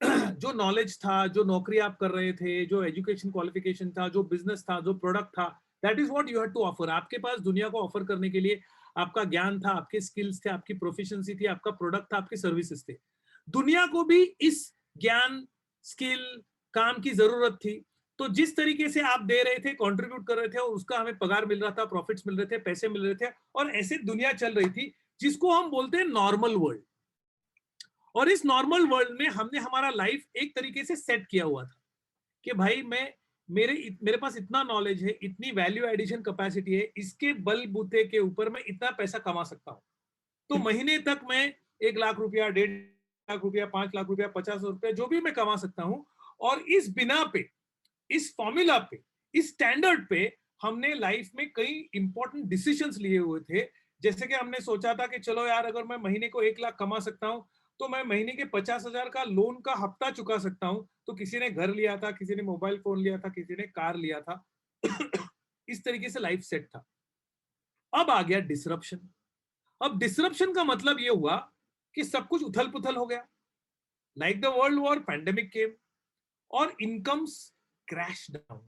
जो नॉलेज था, जो नौकरी आप कर रहे थे, जो एजुकेशन क्वालिफिकेशन था, जो बिजनेस था, जो प्रोडक्ट था, that is what you had to offer. आपके पास दुनिया को ऑफर करने के लिए आपका ज्ञान था, आपके स्किल्स थे, आपकी प्रोफिशिएंसी थी, आपका प्रोडक्ट था, आपके सर्विसेज थे। दुनिया को भी इस ज्ञान, स्किल, काम की जरूरत थी। तो जिस तरीके से आप दे रहे थे, कंट्रीब्यूट कर रहे थे, और उसका हमें पगार मिल रहा था, प्रॉफिट्स मिल रहे थे, पैसे मिल रहे थे, और ऐसे दुनिया चल रही थी, जिसको हम बोलते हैं नॉर्मल वर्ल्ड। और इस नॉर्मल वर्ल्ड में हमने हमारा लाइफ एक तरीके से सेट किया हुआ था कि भाई मैं मेरे पास इतना नॉलेज है, इतनी वैल्यू एडिशन कैपेसिटी है, इसके बलबूते के ऊपर मैं इतना पैसा कमा सकता हूं। तो महीने तक मैं 1 लाख रुपया, 1.5 लाख रुपया, 5 लाख रुपया, 50 रुपया, जो भी मैं कमा सकता हूं। और इस बिना पे, इस फॉर्मूला पे, इस स्टैंडर्ड पे हमने लाइफ में कई इंपॉर्टेंट डिसीजंस लिए हुए थे। जैसे कि हमने सोचा था कि चलो यार, अगर मैं महीने को 1 लाख कमा सकता हूं, तो मैं महीने के 50,000 का लोन का हफ्ता चुका सकता हूं। तो किसी ने घर लिया था, किसी ने मोबाइल फोन लिया था, किसी ने कार लिया था। इस तरीके से लाइफ सेट था। अब आ गया डिसरप्शन। अब डिसरप्शन का मतलब यह हुआ कि सब कुछ उथल पुथल हो गया, like the world war, pandemic came, और इनकम्स क्रैश डाउन।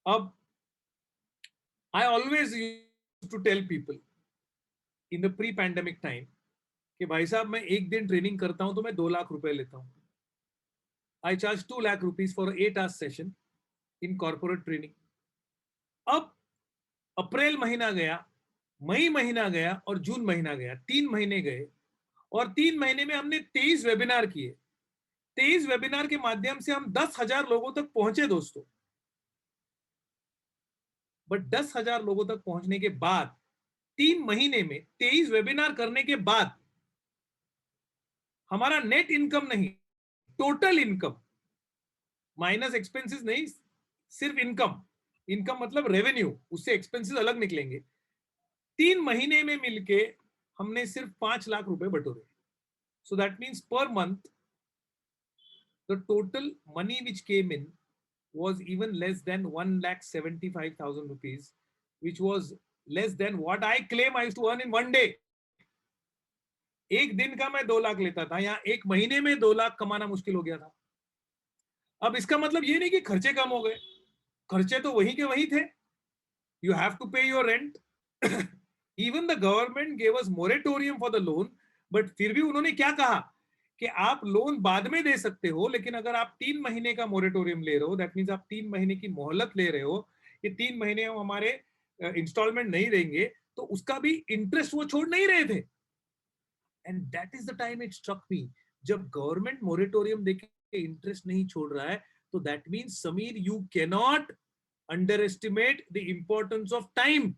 अब I always used to tell people in the pre-pandemic time कि भाई साहब, मैं एक दिन ट्रेनिंग करता हूं तो मैं 2 लाख रुपए लेता हूं। I charge 2 lakh rupees for 8 hours session in corporate training। अब अप्रैल महीना गया, मई महीना गया, और जून महीना गया, 3 महीने गए, और 3 महीने में हमने 23 वेबिनार किए। 23 वेबिनार के माध्यम से हम 10,000 लोगों तक पहुंचे दोस्तों। बट 10,000 लोगों तक पहुंचने के बाद, 3 महीने में 23 वेबिनार करने के बाद, हमारा नेट इनकम नहीं, टोटल इनकम माइनस एक्सपेंसेस नहीं, सिर्फ इनकम, इनकम मतलब रेवेन्यू, उससे एक्सपेंसेस अलग निकलेंगे। 3 महीने में मिलके हमने सिर्फ 5 लाख रुपए बटोरे। So that means per month the total money which came in was even less than 1,75,000 rupees, which was less than what I claim I used to earn in one day। एक दिन का मैं 2 लाख लेता था, यहाँ एक महीने में 2 लाख कमाना मुश्किल हो गया था। अब इसका मतलब ये नहीं कि खर्चे कम हो गए, खर्चे तो वही के वही थे। यू हैव टू पे your rent. Even the government gave us moratorium for the loan, but फिर भी उन्होंने क्या कहा कि आप लोन बाद में दे सकते हो, लेकिन अगर आप 3 महीने का मोरेटोरियम ले रहे हो, दैट मीन्स आप 3 महीने की मोहलत ले रहे हो, ये 3 महीने हम हमारे इंस्टॉलमेंट नहीं देंगे, तो उसका भी इंटरेस्ट वो छोड़ नहीं रहे थे। And that is the time it struck me, जब गवर्नमेंट मोरेटोरियम देके इंटरेस्ट नहीं छोड़ रहा है, तो that means Sameer you cannot under estimate the importance of time.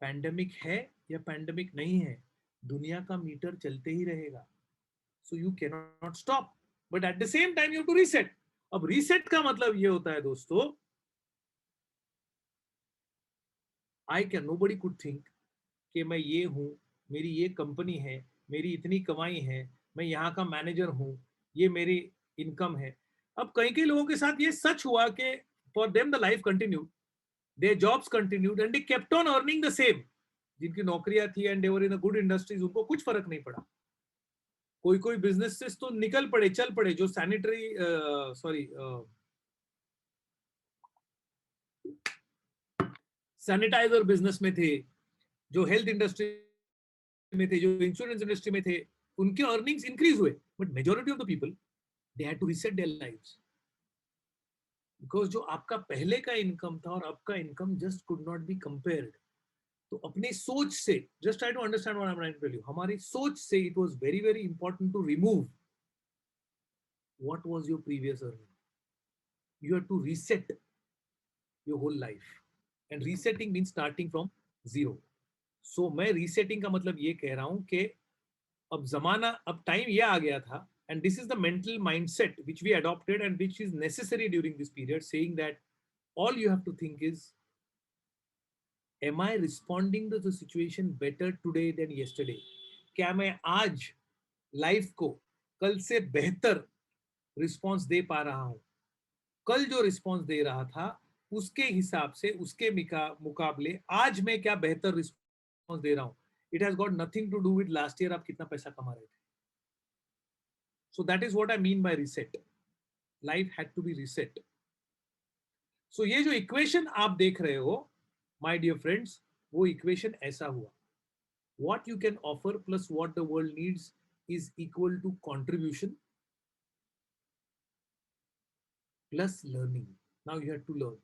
Pandemic है या पैंडेमिक नहीं है, दुनिया का मीटर चलते ही रहेगा, so you can not stop, but at the same time you have to reset. अब रीसेट का मतलब ये होता है दोस्तों, I can nobody could think कि मैं ये हूं, मेरी ये कंपनी है, मेरी इतनी कमाई है, मैं यहाँ का मैनेजर हूं, ये मेरी इनकम है। अब कई कई लोगों के साथ ये सच हुआ कि for them the life continued, their jobs continued and they kept on earning the same। जिनकी नौकरियां थी and they were in a good industries, उनको कुछ फर्क नहीं पड़ा। कोई कोई बिजनेसेस तो निकल पड़े, चल पड़े, जो सैनिटरी सैनिटाइजर बिजनेस में थे, जो हेल्थ इंडस्ट्री में थे, जो इंश्योरेंस इंडस्ट्री में थे, उनके अर्निंग्स इंक्रीज हुए, but majority of the people they had to reset their lives, because जो आपका पहले का इनकम था और अब का income just could not be compared. तो अपने सोच से, just try to understand what I am trying to tell you, हमारी सोच से it was very very important to remove what was your previous earning. You have to reset your whole life, and resetting means starting from zero. So मैं resetting का मतलब ये कह रहा हूं कि अब जमाना, अब टाइम ये आ गया था, and this is the mental mindset which we adopted and which is necessary during this period, saying that all you have to think is, am I responding to the situation better today than yesterday? क्या मैं आज life को कल से बेहतर response दे पा रहा हूं? कल जो रिस्पॉन्स दे रहा था उसके हिसाब से, उसके मुकाबले आज मैं क्या बेहतर रिस्पॉन्स दे रहा हूं? It has got nothing to do with last year आप कितना पैसा कमा रहे थे। So that is what I mean by reset. Life had to be reset. So ये जो इक्वेशन आप देख रहे हो माय डियर फ्रेंड्स, वो इक्वेशन ऐसा हुआ, what you can offer plus what the world needs is equal to contribution plus learning। now you have to learn।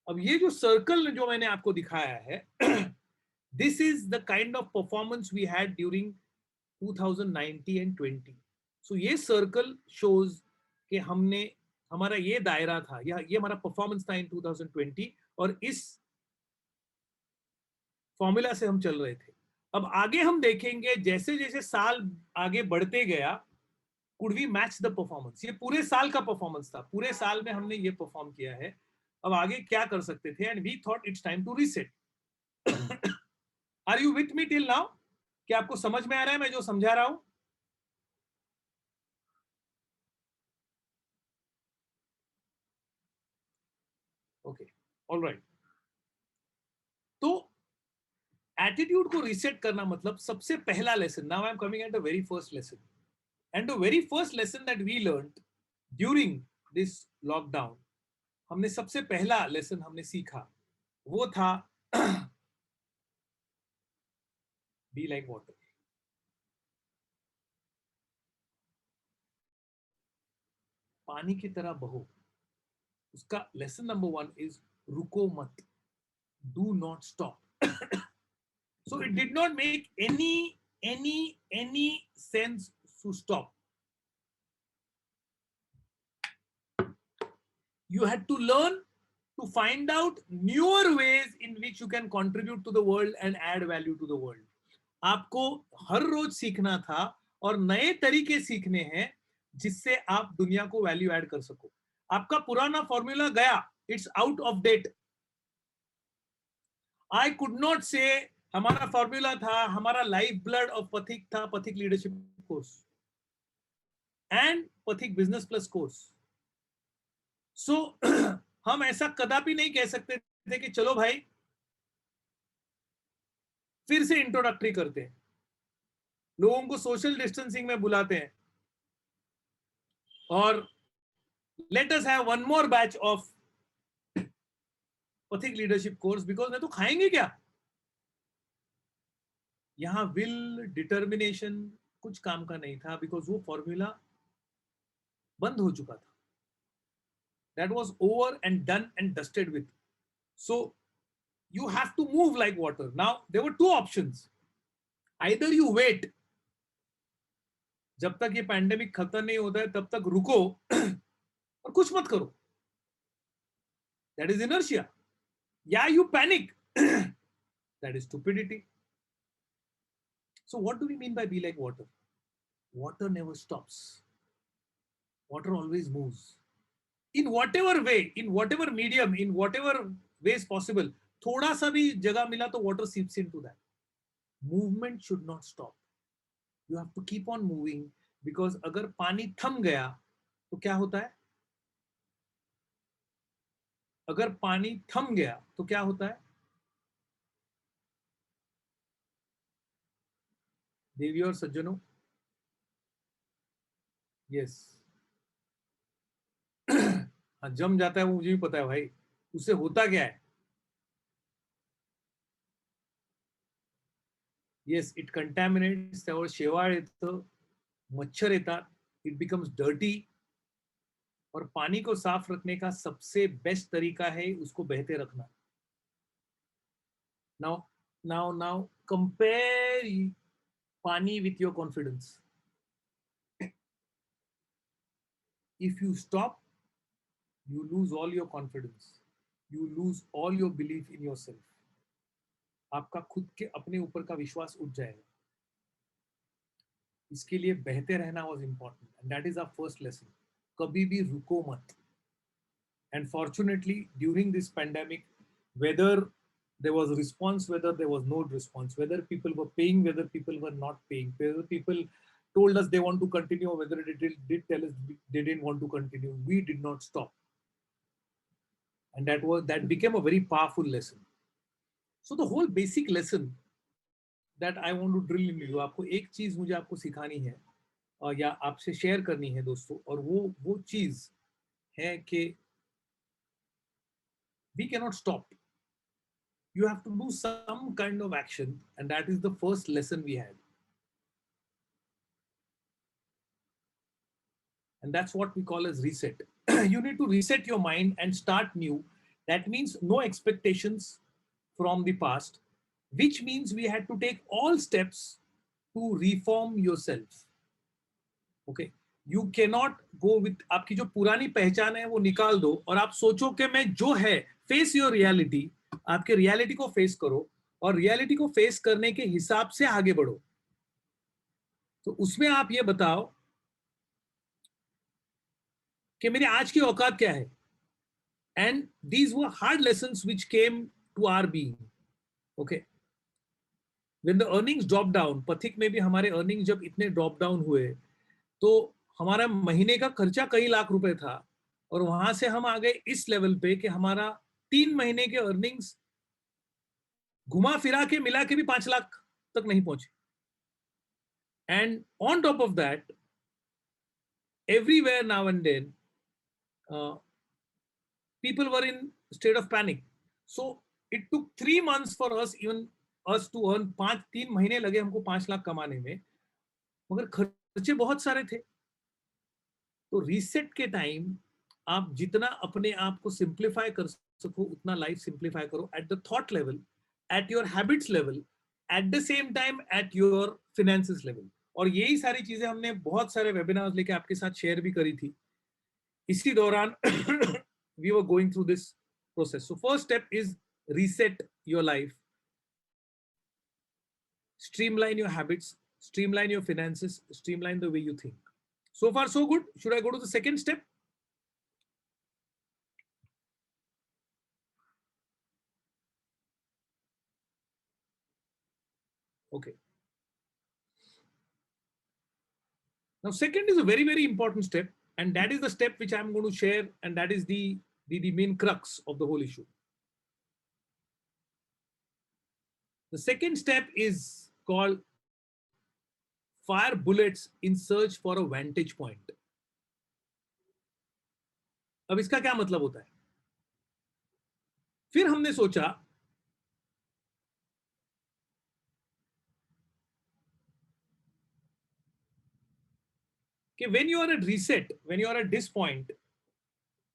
अब ये जो सर्कल जो मैंने आपको दिखाया है, this is the kind of performance we had during 2019 and 20। so ये circle shows कि हमने, हमारा ये दायरा था, ये हमारा परफॉर्मेंस था इन 2020, और इस फॉर्मूला से हम चल रहे थे। अब आगे हम देखेंगे जैसे जैसे साल आगे बढ़ते गया, could we match the performance. ये पूरे साल का परफॉर्मेंस था, पूरे साल में हमने ये परफॉर्म किया है, अब आगे क्या कर सकते थे, and we thought it's time to reset. Are you with me till now? क्या आपको समझ में आ रहा है मैं जो समझा रहा हूं? Okay, alright. तो एटीट्यूड को रीसेट करना मतलब सबसे पहला lesson, now I am coming at the very first lesson, and the very first lesson that we learned during this lockdown, हमने सबसे पहला लेसन हमने सीखा, वो था बी लाइक वाटर। पानी की तरह बहो। उसका लेसन नंबर 1 इज रुको मत, do not stop. So it did not make any sense to stop। You had to learn to find out newer ways in which you can contribute to the world and add value to the world। आपको हर रोज सीखना था और नए तरीके सीखने हैं जिससे आप दुनिया को वैल्यू ऐड कर सको। आपका पुराना फॉर्मूला गया, it's out of date. I could not say हमारा फॉर्मूला था, हमारा लाइफ ब्लड ऑफ पथिक था, पथिक लीडरशिप कोर्स एंड पथिक बिजनेस प्लस कोर्स। सो हम ऐसा कदापि नहीं कह सकते थे कि चलो भाई फिर से इंट्रोडक्टरी करते हैं, लोगों को सोशल डिस्टेंसिंग में बुलाते हैं और let us have one more batch of पथिक लीडरशिप कोर्स, बिकॉज नहीं तो खाएंगे क्या। यहाँ विल डिटर्मिनेशन कुछ काम का नहीं था, बिकॉज वो फॉर्मूला बंद हो चुका था. That was over and done and dusted with. So you have to move like water. Now there were two options. Either you wait, जब तक ये पैंडेमिक खत्म नहीं होता है तब तक रुको और कुछ मत करो. That is inertia. Yeah, you panic. That is stupidity. So what do we mean by be like water? Water never stops. Water always moves. In whatever way, in whatever medium, in whatever ways possible, थोड़ा सा भी जगह मिला तो water seeps into that. Movement should not stop. You have to keep on moving, because अगर पानी थम गया तो क्या होता है? अगर पानी थम गया तो क्या होता है? देवी और सज्जनों, यस. हाँ, जम जाता है, वो मुझे भी पता है भाई. उससे होता क्या है? Yes, it contaminates. त्यावर शेवाळ येतं, मच्छर येतात, इट बिकम्स डर्टी. और पानी को साफ रखने का सबसे बेस्ट तरीका है उसको बहते रखना. नाउ कंपेयर पानी with your confidence. If you stop, you lose all your confidence, you lose all your belief in yourself. आपका खुद के अपने ऊपर का विश्वास उठ जाएगा. इसके लिए बहते रहना was important, and that is our first lesson. कभी भी रुको मत. And fortunately during this pandemic, whether there was a response, whether there was no response, whether people were paying, whether people were not paying, whether people told us they want to continue, or whether they did tell us they didn't want to continue, we did not stop. And that became a very powerful lesson. So the whole basic lesson that I want to drill in you, आपको एक चीज मुझे आपको सिखानी है या आपसे share करनी है दोस्तों, और वो चीज है कि we cannot stop. You have to do some kind of action, and that is the first lesson we had. And that's what we call as reset. You need to reset your mind and start new. That means no expectations from the past, which means we had to take all steps to reform yourself. Okay, you cannot go with आपकी जो पुरानी पहचान है वो निकाल दो और आप सोचो कि मैं जो है. Face your reality. आपके रियलिटी को फेस करो और रियलिटी को फेस करने के हिसाब से आगे बढ़ो. तो उसमें आप ये बताओ कि मेरी आज की औकात क्या है. And these were hard lessons which came to our being. Okay. When the earnings dropped down, पथिक में भी हमारे earnings जब इतने drop down हुए, तो हमारा महीने का खर्चा कई लाख रुपए था, और वहां से हम आ गए इस लेवल पे कि हमारा 3 महीने के earnings घुमा फिरा के मिला के भी 5 लाख तक नहीं पहुंचे. And on top of that, everywhere now and then, people were in state of panic. So it took 3 months for us, even us to earn 3 महीने लगे हमको 5 लाख कमाने में, मगर खर्चे बहुत सारे थे. तो रीसेट के टाइम आप जितना अपने आप को सिंप्लीफाई कर सको उतना लाइफ सिंप्लीफाई करो, at the thought level, at your habits level, eight the same time at your finances level. और यही सारी चीजें हमने बहुत सारे वेबिनार्स लेके आपके साथ शेयर भी करी थी इसी दौरान. We were going through this process. So first step is reset your life, streamline your habits, streamline your finances, streamline the way you think. So far so good. Should I go to the second step? Okay. Now second is a very, very important step, and that is the step which I'm going to share, and that is the main crux of the whole issue. The second step is called fire bullets in search for a vantage point. अब इसका क्या मतलब होता है? फिर हमने सोचा कि when you are at reset, when you are at this point,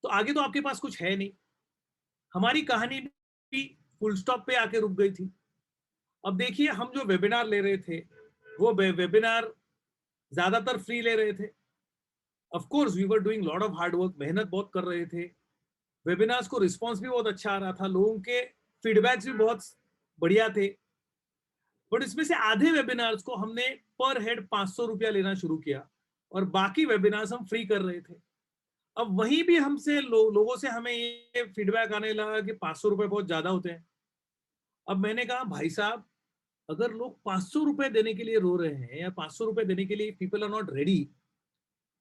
तो आगे तो आपके पास कुछ है नहीं. हमारी कहानी भी फुल स्टॉप पे आके रुक गई थी. अब देखिए, हम जो वेबिनार ले रहे थे, वो वेबिनार ज्यादातर फ्री ले रहे थे. Of course we were doing lot of hard work, मेहनत बहुत कर रहे थे. वेबिनार्स को रिस्पांस भी बहुत अच्छा आ रहा था, लोगों के फीडबैक्स भी बहुत बढ़िया थे. बट इसमें से आधे वेबिनार्स को हमने पर हेड 500 रुपया लेना शुरू किया और बाकी वेबिनार्स हम फ्री कर रहे थे. अब वहीं भी हमसे लोगों से हमें ये फीडबैक आने लगा कि 500 रुपए बहुत ज्यादा होते हैं. अब मैंने कहा, भाई साहब, अगर लोग 500 रुपए देने के लिए रो रहे हैं या 500 रुपए देने के लिए people are not ready,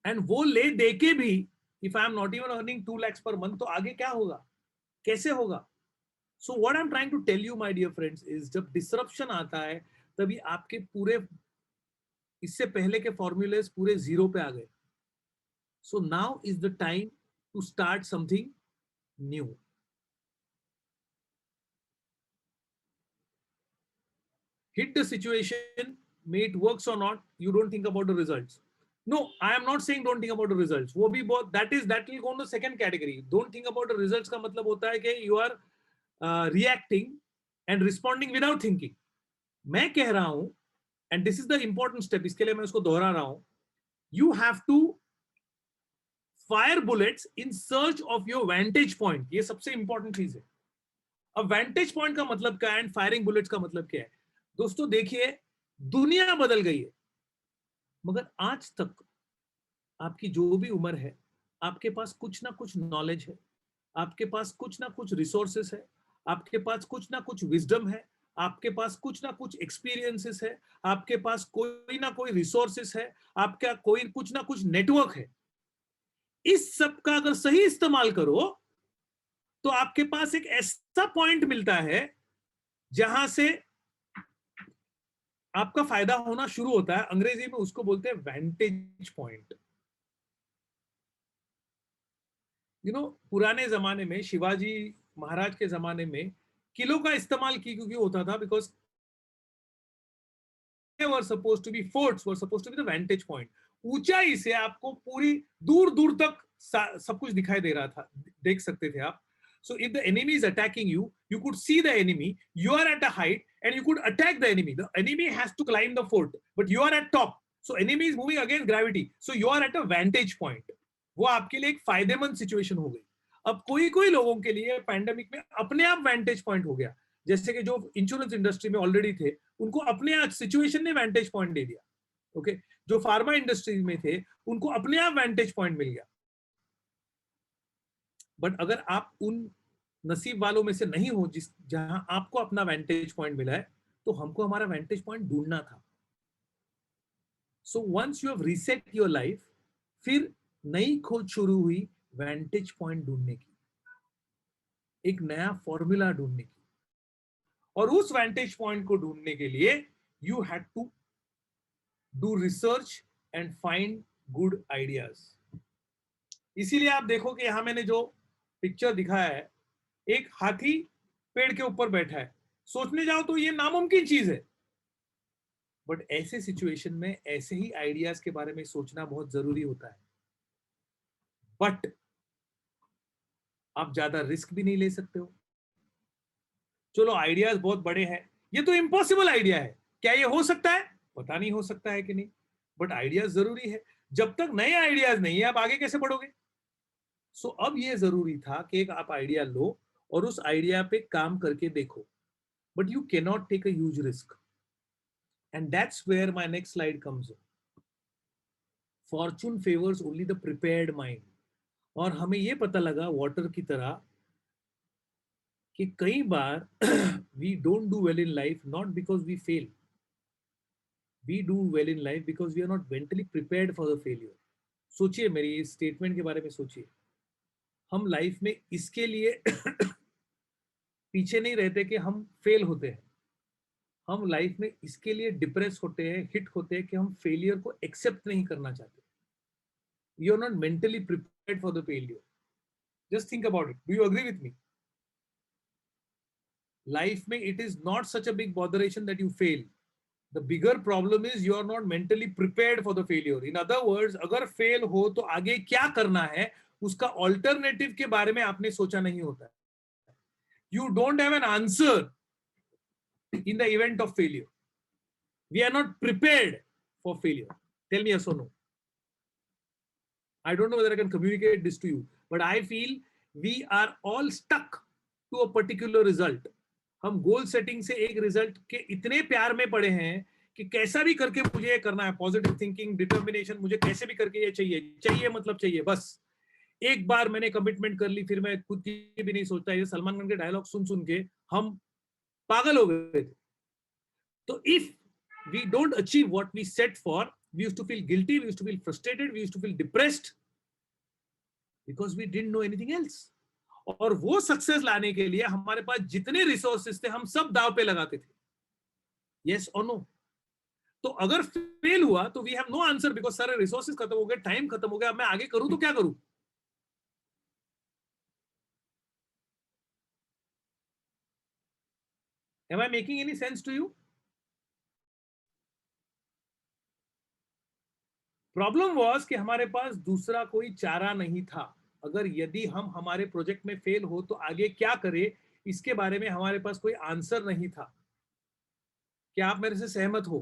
and वो ले दे के भी if I am not even earning 2 lakhs per month, तो आगे क्या होगा, कैसे होगा? So what I am trying to tell you my dear friends is, जब डिसरप्शन आता है तभी आपके पूरे इससे पहले के फॉर्मूलेस पूरे जीरो पे आ गए. So now is the time to start something new. Hit the situation, may it works or not, you don't think about the results. No, I am not saying don't think about the results. वो भी बहुत, that will go on the second category. Don't think about the results का मतलब होता है कि you are reacting and responding without thinking. मैं कह रहा हूं, and this is the important step, इसके लिए मैं उसको दोहरा रहा हूं, you have to fire bullets in search of your vantage point. ये सबसे important चीज है. अब vantage point का मतलब क्या है and firing bullets का मतलब क्या है? दोस्तों देखिए, दुनिया बदल गई है, मगर आज तक आपकी जो भी उम्र है, आपके पास कुछ ना कुछ नॉलेज है, आपके पास कुछ ना कुछ रिसोर्सेस है, आपके पास कुछ ना कुछ विजडम है, आपके पास कुछ ना कुछ एक्सपीरियंसेस है, आपके पास कोई ना कोई रिसोर्सेस है, आपका कोई कुछ ना कुछ नेटवर्क है. इस सब का अगर सही इस्तेमाल करो तो आपके पास एक ऐसा पॉइंट मिलता है जहां से आपका फायदा होना शुरू होता है. अंग्रेजी में उसको बोलते हैं वेंटेज पॉइंट. पुराने जमाने में, शिवाजी महाराज के जमाने में किलों का इस्तेमाल क्यों होता था? Because were suppose to be, forts were suppose to be the vantage point. ऊंचाई से आपको पूरी दूर दूर तक सब कुछ दिखाई दे रहा था, देख सकते थे आप. So if the enemy is attacking you, you could see the enemy, you are at a height and you could attack the enemy. The enemy has to climb the fort, but you are at top. So enemy is moving against gravity. So you are at a vantage point. वो आपके लिए एक फायदेमंद situation हो गई. अब कोई लोगों के लिए पैंडेमिक में अपने आप वेंटेज पॉइंट हो गया. जैसे कि जो इंश्योरेंस इंडस्ट्री में ऑलरेडी थे, उनको अपने आप सिचुएशन ने वेंटेज पॉइंट दे दिया. ओके, जो फार्मा इंडस्ट्री में थे, उनको अपने आप वेंटेज पॉइंट मिल गया. बट अगर आप उन नसीब वालों में से नहीं हो जहां आपको अपना वेंटेज पॉइंट मिला है, तो हमको हमारा वेंटेज पॉइंट ढूंढना था. So once you have reset your life, फिर नई खोज शुरू हुई वेंटेज पॉइंट ढूंढने की, एक नया फॉर्मूला ढूंढने की. और उस वेंटेज पॉइंट को ढूंढने के लिए you had to do research and find good ideas. इसीलिए आप देखो कि यहां मैंने जो पिक्चर दिखाया है, एक हाथी पेड़ के ऊपर बैठा है. सोचने जाओ तो ये नामुमकिन चीज है, बट ऐसे सिचुएशन में ऐसे ही आइडियाज के बारे में सोचना बहुत जरूरी होता है. बट आप ज्यादा रिस्क भी नहीं ले सकते हो. चलो आइडियाज बहुत बड़े हैं, ये तो इम्पॉसिबल आइडिया है, क्या ये हो सकता है? पता नहीं हो सकता है कि नहीं, बट आइडियाज जरूरी है. जब तक नए आइडियाज नहीं है, आप आगे कैसे बढ़ोगे? सो अब ये जरूरी था कि एक आप आइडिया लो और उस आइडिया पे काम करके देखो. But you can not take a huge risk, and that's where my next slide comes in. Fortune favours only the prepared mind. और हमें ये पता लगा वाटर की तरह कि कई बार we don't do well in life not because we fail, we do well in life because we are not mentally prepared for the failure. सोचिए, मेरी इस स्टेटमेंट के बारे में सोचिए. हम लाइफ में इसके लिए पीछे नहीं रहते कि हम फेल होते हैं. हम लाइफ में इसके लिए डिप्रेस होते हैं, हिट होते हैं कि हम फेलियर को एक्सेप्ट नहीं करना चाहते. You are not mentally prepared for the failure. Just think about it. Do you agree with me? Life में it is not such a big botheration that you fail. The bigger problem is you are not mentally prepared for the failure. In other words, अगर fail हो तो आगे क्या करना है उसका alternative के बारे में आपने सोचा नहीं होता. You don't have an answer in the event of failure. We are not prepared for failure. Tell me yes or no. I don't know whether I can communicate this to you, but I feel we are all stuck to a particular result. हम goal setting से एक result के इतने प्यार में पड़े हैं कि कैसा भी करके मुझे ये करना है. पॉजिटिव थिंकिंग, डिटर्मिनेशन, मुझे कैसे भी करके ये चाहिए मतलब चाहिए. बस एक बार मैंने कमिटमेंट कर ली, फिर मैं खुद की भी नहीं सोचता. ये सलमान खान के डायलॉग सुन सुन के हम पागल हो गए थे. तो if we don't achieve what we set for, we used to feel guilty, we used to feel frustrated, we used to feel depressed because we didn't know anything else. और वो सक्सेस लाने के लिए हमारे पास जितने रिसोर्सेस थे हम सब दाव पे लगाते थे. यस और नो. तो अगर फेल हुआ तो we have no answer because सारे रिसोर्सेस खत्म हो गए, टाइम खत्म हो गया. अब मैं आगे करूं तो क्या करूं? Am I making any sense to you? Problem was कि हमारे पास दूसरा कोई चारा नहीं था. अगर यदि हम हमारे प्रोजेक्ट में फेल हो तो आगे क्या करें इसके बारे में हमारे पास कोई आंसर नहीं था. क्या आप मेरे से सहमत हो?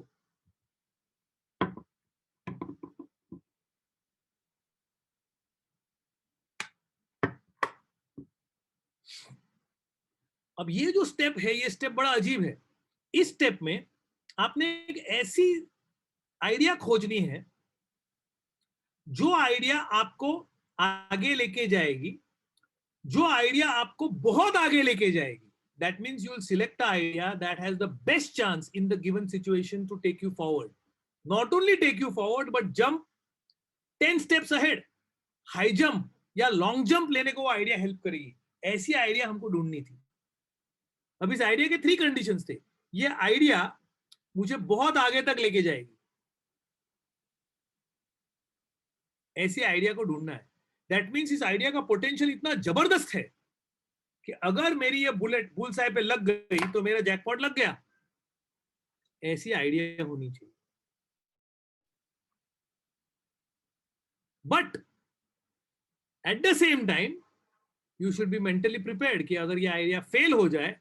अब ये जो स्टेप है ये स्टेप बड़ा अजीब है. इस स्टेप में आपने एक ऐसी आइडिया खोजनी है जो आइडिया आपको आगे लेके जाएगी, जो आइडिया आपको बहुत आगे लेके जाएगी. That means you will select an idea that has the best chance in the given situation to take you forward. Not only take you forward, but jump 10 steps ahead. High jump या long jump लेने को वो idea help करेगी. ऐसी idea हमको ढूंढनी थी. अब इस आइडिया के 3 कंडीशंस थे. ये आइडिया मुझे बहुत आगे तक लेके जाएगी, ऐसी आइडिया को ढूंढना है. दैट मीन्स इस आइडिया का पोटेंशियल इतना जबरदस्त है कि अगर मेरी ये बुलेट बुलसाई पे लग गई तो मेरा जैकपॉट लग गया. ऐसी आइडिया होनी चाहिए. But at the same time you should be mentally prepared कि अगर ये आइडिया फेल हो जाए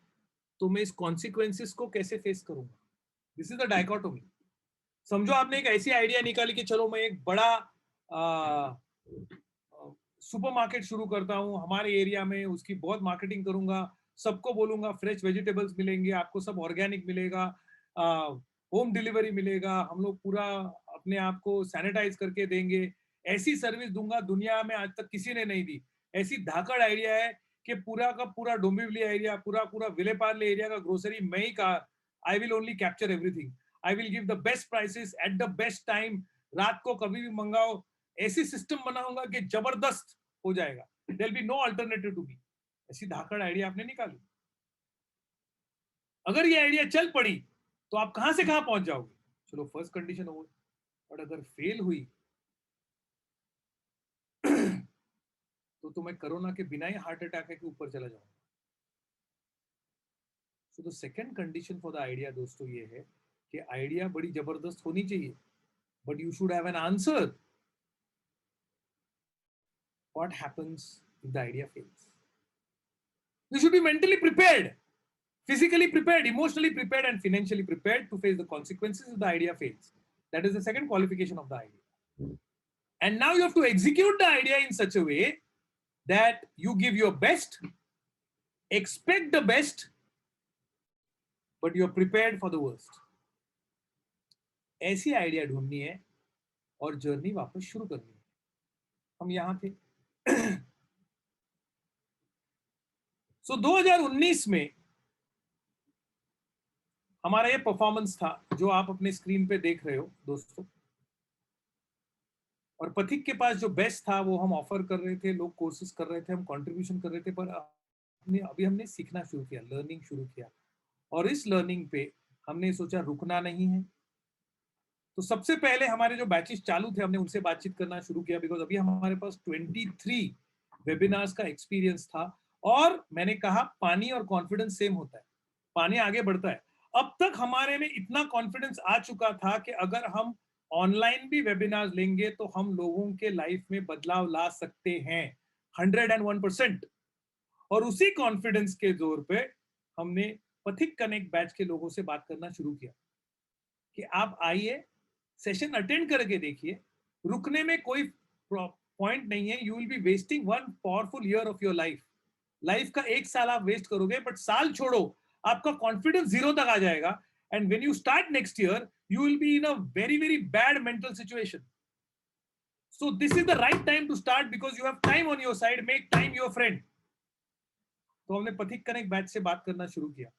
तो मैं इस कॉन्सिक्वेंसेस को कैसे फेस करूंगा. This is the dichotomy. समझो आपने एक ऐसी आइडिया निकाली कि चलो मैं एक बड़ा सुपरमार्केट शुरू करता हूं हमारे एरिया में, उसकी बहुत मार्केटिंग करूंगा, सबको बोलूंगा फ्रेश वेजिटेबल्स मिलेंगे आपको, सब ऑर्गेनिक मिलेगा, होम डिलीवरी मिलेगा, हम लोग पूरा अपने आप को सैनिटाइज करके देंगे, ऐसी सर्विस दूंगा दुनिया में आज तक किसी ने नहीं दी. ऐसी धाकड़ आइडिया है कि पूरा का पूरा डोंबिवली एरिया, पूरा विलेपार्ले एरिया का ग्रोसरी मैं ही का. I will only capture everything. I will give the best prices at the best time. रात को कभी भी मंगाओ. ऐसी सिस्टम बनाऊंगा कि जबरदस्त हो जाएगा. There will be no alternative to me. ऐसी धाकड़ आइडिया आपने निकाली. अगर ये आइडिया चल पड़ी तो आप कहां से कहां पहुंच जाओगे. चलो फर्स्ट कंडीशन हो गई. और अगर फेल हुई तो मैं कोरोना के बिना ही हार्ट अटैक के ऊपर चला जाऊंगा. So the second condition for the idea दोस्तों ये है कि आइडिया बड़ी जबरदस्त होनी चाहिए, but you should have an answer. What happens if the idea fails? You should be mentally prepared, physically prepared, emotionally prepared, and financially prepared to face the consequences if the idea fails. That is the second qualification of the idea. And now you have to execute the idea in such a way that you give your best, expect the best, but you are prepared for the worst. ऐसी idea ढूंढनी है और journey वापस शुरू करनी है. हम यहां थे. सो 2019 में हमारा ये परफॉर्मेंस था जो आप अपने स्क्रीन पे देख रहे हो दोस्तों. और पथिक के पास जो बेस्ट था वो हम ऑफर कर रहे थे, लोग कोर्सेज कर रहे थे, हम कंट्रीब्यूशन कर रहे थे, पर अभी हमने सीखना शुरू किया, लर्निंग शुरू किया. और इस लर्निंग पे हमने सोचा रुकना नहीं है. तो सबसे पहले हमारे जो बैचेस चालू थे हमने उनसे बातचीत करना शुरू किया, बिकॉज अभी हमारे पास 23 वेबिनार्स का एक्सपीरियंस था. और मैंने कहा पानी और कॉन्फिडेंस सेम होता है. पानी आगे बढ़ता है. अब तक हमारे में इतना कॉन्फिडेंस आ चुका था कि अगर हम ऑनलाइन भी वेबिनार लेंगे तो हम लोगों के लाइफ में बदलाव ला सकते हैं 101%। और उसी कॉन्फिडेंस के जोर पे हमने पथिक कनेक्ट बैच के लोगों से बात करना शुरू किया कि आप आइए, सेशन अटेंड करके देखिए, रुकने में कोई पॉइंट नहीं है। You will B wasting one powerful year of your life. Life का 1 साल आप वेस्ट करोगे, बट साल छोड़ो, आपका कॉन्फिडेंस 0 तक आ जाएगा। And when you start next year, you will be in a very very bad mental situation. So this is the right time to start because you have time on your side. Make time your friend. तो हमने पथिक connect batch से बात करना शुरू किया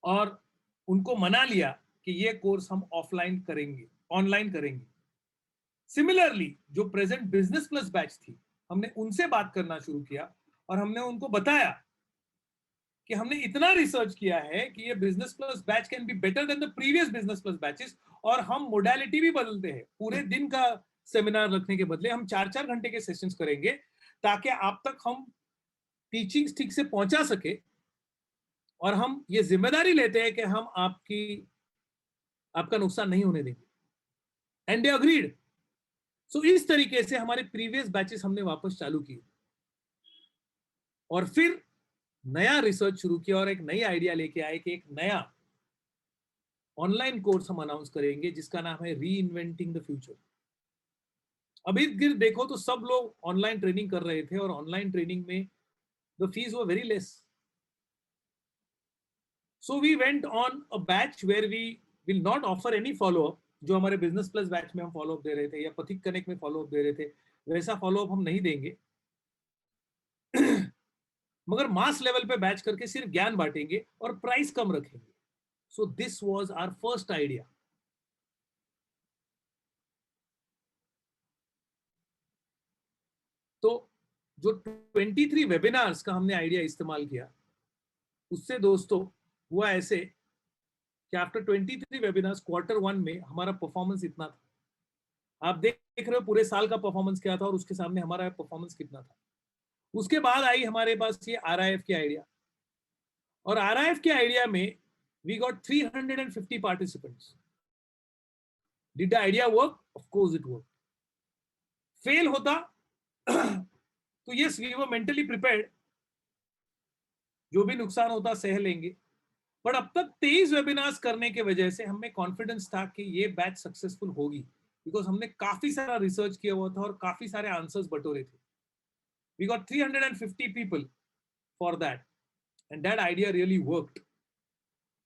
और उनको मना लिया कि ये कोर्स हम ऑफलाइन करेंगे, ऑनलाइन करेंगे। सिमिलरली जो प्रेजेंट बिजनेस प्लस बैच थी, हमने उनसे बात करना शुरू किया और हमने उनको बताया कि हमने इतना रिसर्च किया है कि ये business plus batch can be better than the previous business plus batches. और हम मोडालिटी भी बदलते हैं। पूरे दिन का सेमिनार रखने के बदले हम 4-4 घंटे के सेशंस करेंगे ताकि आप तक हम टीचिंग्स ठीक से पहुंचा सके। और हम ये जिम्मेदारी लेते हैं कि हम आपका नुकसान नहीं होने देंगे। And they agreed. सो इस तरीके से हमारे प्रीवियस बैचेस हमने वापस चालू किए और फिर नया रिसर्च शुरू किया और एक नई आइडिया लेके आए कि एक नया ऑनलाइन कोर्स हम अनाउंस करेंगे जिसका नाम है री इन्वेंटिंग द फ्यूचर। अभी गिर देखो तो सब लोग ऑनलाइन ट्रेनिंग कर रहे थे और ऑनलाइन ट्रेनिंग में the fees were very less. So we went on a batch where we will not offer any followup. जो हमारे बिजनेस प्लस बैच में हम फॉलोअप दे रहे थे या पथिक कनेक्ट में फॉलोअप दे रहे थे, वैसा फॉलोअप हम नहीं देंगे। मगर मास लेवल पे बैच करके सिर्फ ज्ञान बांटेंगे और प्राइस कम रखेंगे। So this was our first idea. तो जो 23 वेबिनार्स का हमने आइडिया इस्तेमाल किया, उससे दोस्तों हुआ ऐसे कि आफ्टर 23 वेबिनार्स Q1 में हमारा परफॉर्मेंस इतना था। आप देख रहे हो पूरे साल का परफॉर्मेंस क्या था और उसके सामने हमारा परफॉर्मेंस कितना था। उसके बाद आई हमारे पास ये RIF की आइडिया, और RIF के आइडिया में we got 350 participants. Did the idea work? Of course it work. Fail होता तो yes, we were mentally prepared, जो भी नुकसान होता सह लेंगे। बट अब तक 23 वेबिनार्स करने के वजह से हमें कॉन्फिडेंस था कि ये बैच सक्सेसफुल होगी, बिकॉज हमने काफी सारा रिसर्च किया हुआ था और काफी सारे आंसर्स बटोरे थे। We got 350 people for that and that idea really worked.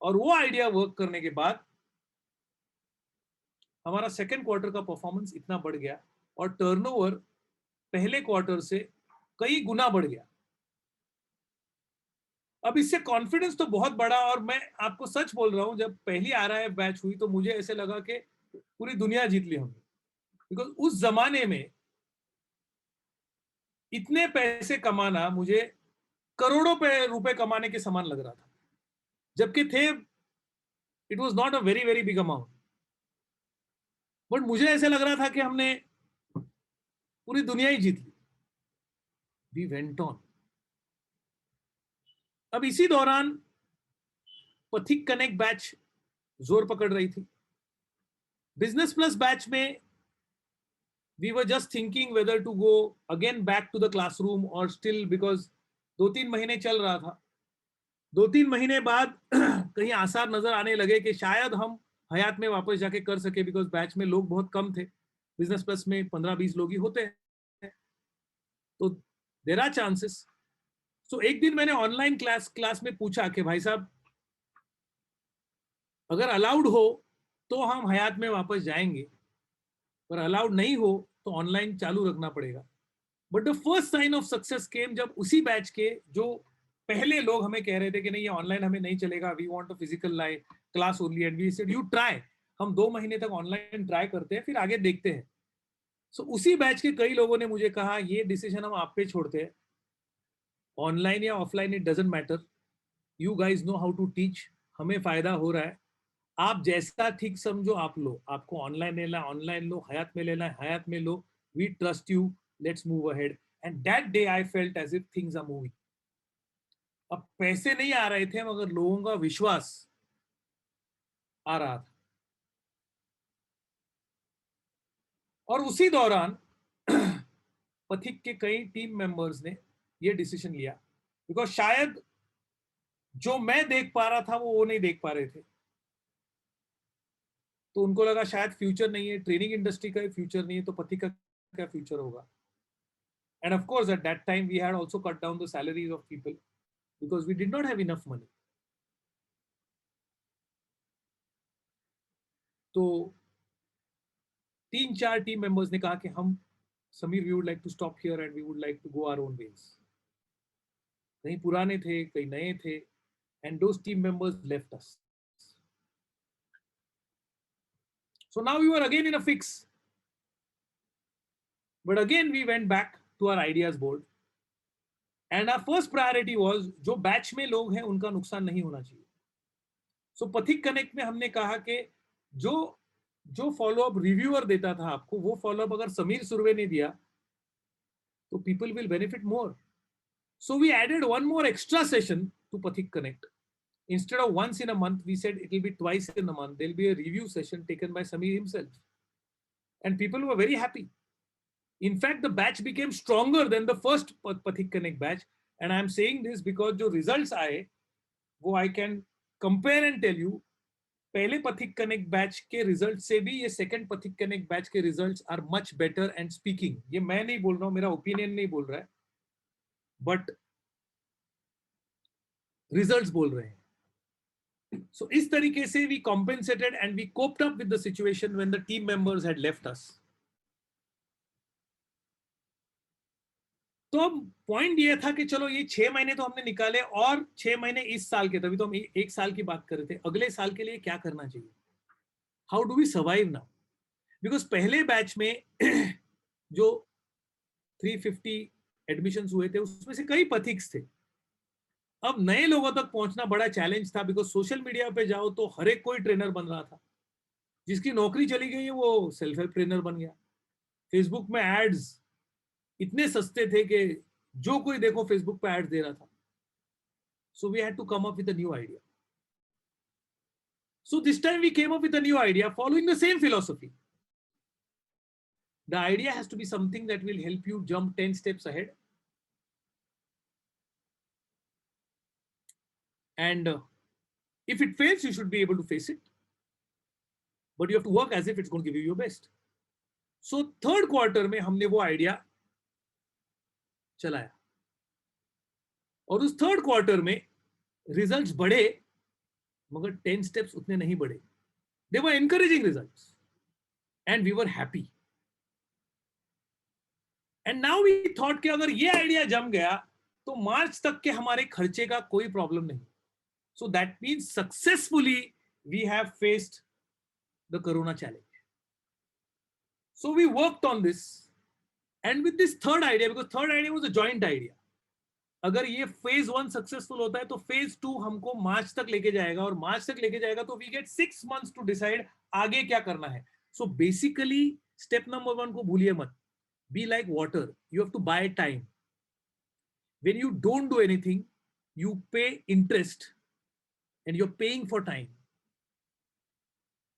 और वो आइडिया वर्क करने के बाद हमारा सेकेंड क्वार्टर का परफॉर्मेंस इतना बढ़ गया और टर्नओवर पहले क्वार्टर से कई गुना बढ़ गया। अब इससे कॉन्फिडेंस तो बहुत बड़ा, और मैं आपको सच बोल रहा हूं, जब पहली RIF बैच हुई तो मुझे ऐसे लगा कि पूरी दुनिया जीत ली हमने। बिकॉज उस जमाने में इतने पैसे कमाना मुझे करोड़ों रुपए कमाने के समान लग रहा था, जबकि थे it was not a very very big amount. But मुझे ऐसे लग रहा था कि हमने पूरी दुनिया ही जीत ली। We went on. अब इसी दौरान पथिक कनेक्ट बैच जोर पकड़ रही थी। बिजनेस प्लस बैच में we were just thinking whether to go again back to the classroom or still, because 2-3 महीने चल रहा था। 2-3 महीने बाद कहीं आसार नजर आने लगे कि शायद हम हयात में वापस जाके कर सके, बिकॉज बैच में लोग बहुत कम थे। बिजनेस प्लस में 15-20 लोग ही होते हैं, तो देयर आर चांसेस। सो एक दिन मैंने ऑनलाइन क्लास में पूछा कि भाई साहब, अगर अलाउड हो तो हम हयात में वापस जाएंगे, पर अलाउड नहीं हो तो ऑनलाइन चालू रखना पड़ेगा। But the first sign of success came जब उसी बैच के जो पहले लोग हमें कह रहे थे कि नहीं, ये ऑनलाइन हमें नहीं चलेगा, we want a physical life class only, and we said you try. हम 2 महीने तक ऑनलाइन ट्राई करते हैं, फिर आगे देखते हैं। सो उसी बैच के कई लोगों ने मुझे कहा, ये डिसीजन हम आप पे छोड़ते हैं, ऑनलाइन या offline it doesn't matter, you guys know how to teach, हमें फायदा हो रहा है, आप जैसा ठीक समझो आप लो, आपको ऑनलाइन लेना है ऑनलाइन लो, हयात में लेना है हयात में लो, we trust you, let's move ahead. And that day I felt as if things are moving. अब पैसे नहीं आ रहे थे, मगर लोगों का विश्वास आ रहा था। और उसी दौरान पथिक के कई टीम मेंबर्स ने ये डिसीजन लिया, बिकॉज शायद जो मैं देख पा रहा था वो नहीं देख पा रहे थे। तो उनको लगा शायद फ्यूचर नहीं है, ट्रेनिंग इंडस्ट्री का फ्यूचर नहीं है, तो पथिक का क्या फ्यूचर होगा। And of course at that time we had also cut down the salaries of people because we did not have enough money. तो 3-4 टीम मेंबर्स ने कहा कि हम Sameer we would like to stop here and we would like to go our own ways. कहीं पुराने थे, कहीं नए थे, and those team members left us. So now we were again in a fix. But again we went back to our ideas board. And our first priority was जो batch में लोग हैं उनका नुकसान नहीं होना चाहिए। So पथिक कनेक्ट में हमने कहा कि जो जो फॉलोअप रिव्यूअर देता था आपको, वो फॉलोअप अगर समीर सुर्वे ने दिया तो people will benefit more. So we added one more extra session to Pathik Connect. Instead of once in a month, we said it will be twice in a month. There will be a review session taken by Sameer himself. And people were very happy. In fact, the batch became stronger than the first Pathik Connect batch. And I'm saying this because जो results आए, वो I can compare and tell you, पहले Pathik Connect batch के results से भी ये second Pathik Connect batch के results are much better and speaking. ये मैं नहीं बोल रहा हूँ, मेरा opinion नहीं बोल रहा है, but results बोल रहे हैं. So इस तरीके से we compensated and we coped up with the situation when the team members had left us. तो पॉइंट ये था कि चलो ये 6 महीने तो हमने निकाले और 6 महीने इस साल के, तभी तो हम एक साल की बात कर रहे थे, अगले साल के लिए क्या करना चाहिए, how do we survive now. Because पहले बैच में जो 350 एडमिशंस हुए थे उसमें से कई पथिक्स थे। अब नए लोगों तक पहुंचना बड़ा चैलेंज था, बिकॉज सोशल मीडिया पे जाओ तो हर एक कोई ट्रेनर बन रहा था, जिसकी नौकरी चली गई है वो सेल्फ हेल्प ट्रेनर बन गया। फेसबुक में एड्स इतने सस्ते थे कि जो कोई देखो फेसबुक पे एड्स दे रहा था। So we had to come up with a new idea. So this time we came up with a new idea following the same philosophy. The idea has to be something that will help you jump 10 steps ahead. And if it fails, you should be able to face it. But you have to work as if it's going to give you your best. So third quarter में हमने वो idea चलाया और उस third quarter में results बढ़े, मगर 10 steps उतने नहीं बढ़े. They were encouraging results and we were happy. And now we thought कि अगर ये आइडिया जम गया तो मार्च तक के हमारे खर्चे का कोई प्रॉब्लम नहीं. So that means successfully we have faced the corona challenge. So we worked on this, and with this third idea, because third idea was a joint idea, अगर ये phase 1 सक्सेसफुल होता है तो phase 2 हमको मार्च तक लेके जाएगा, और मार्च तक लेके जाएगा तो we get 6 months to decide आगे क्या करना है. So basically step number 1 को भूलिए मत. Be like water, you have to buy time. When you don't do anything, you pay interest and you're paying for time.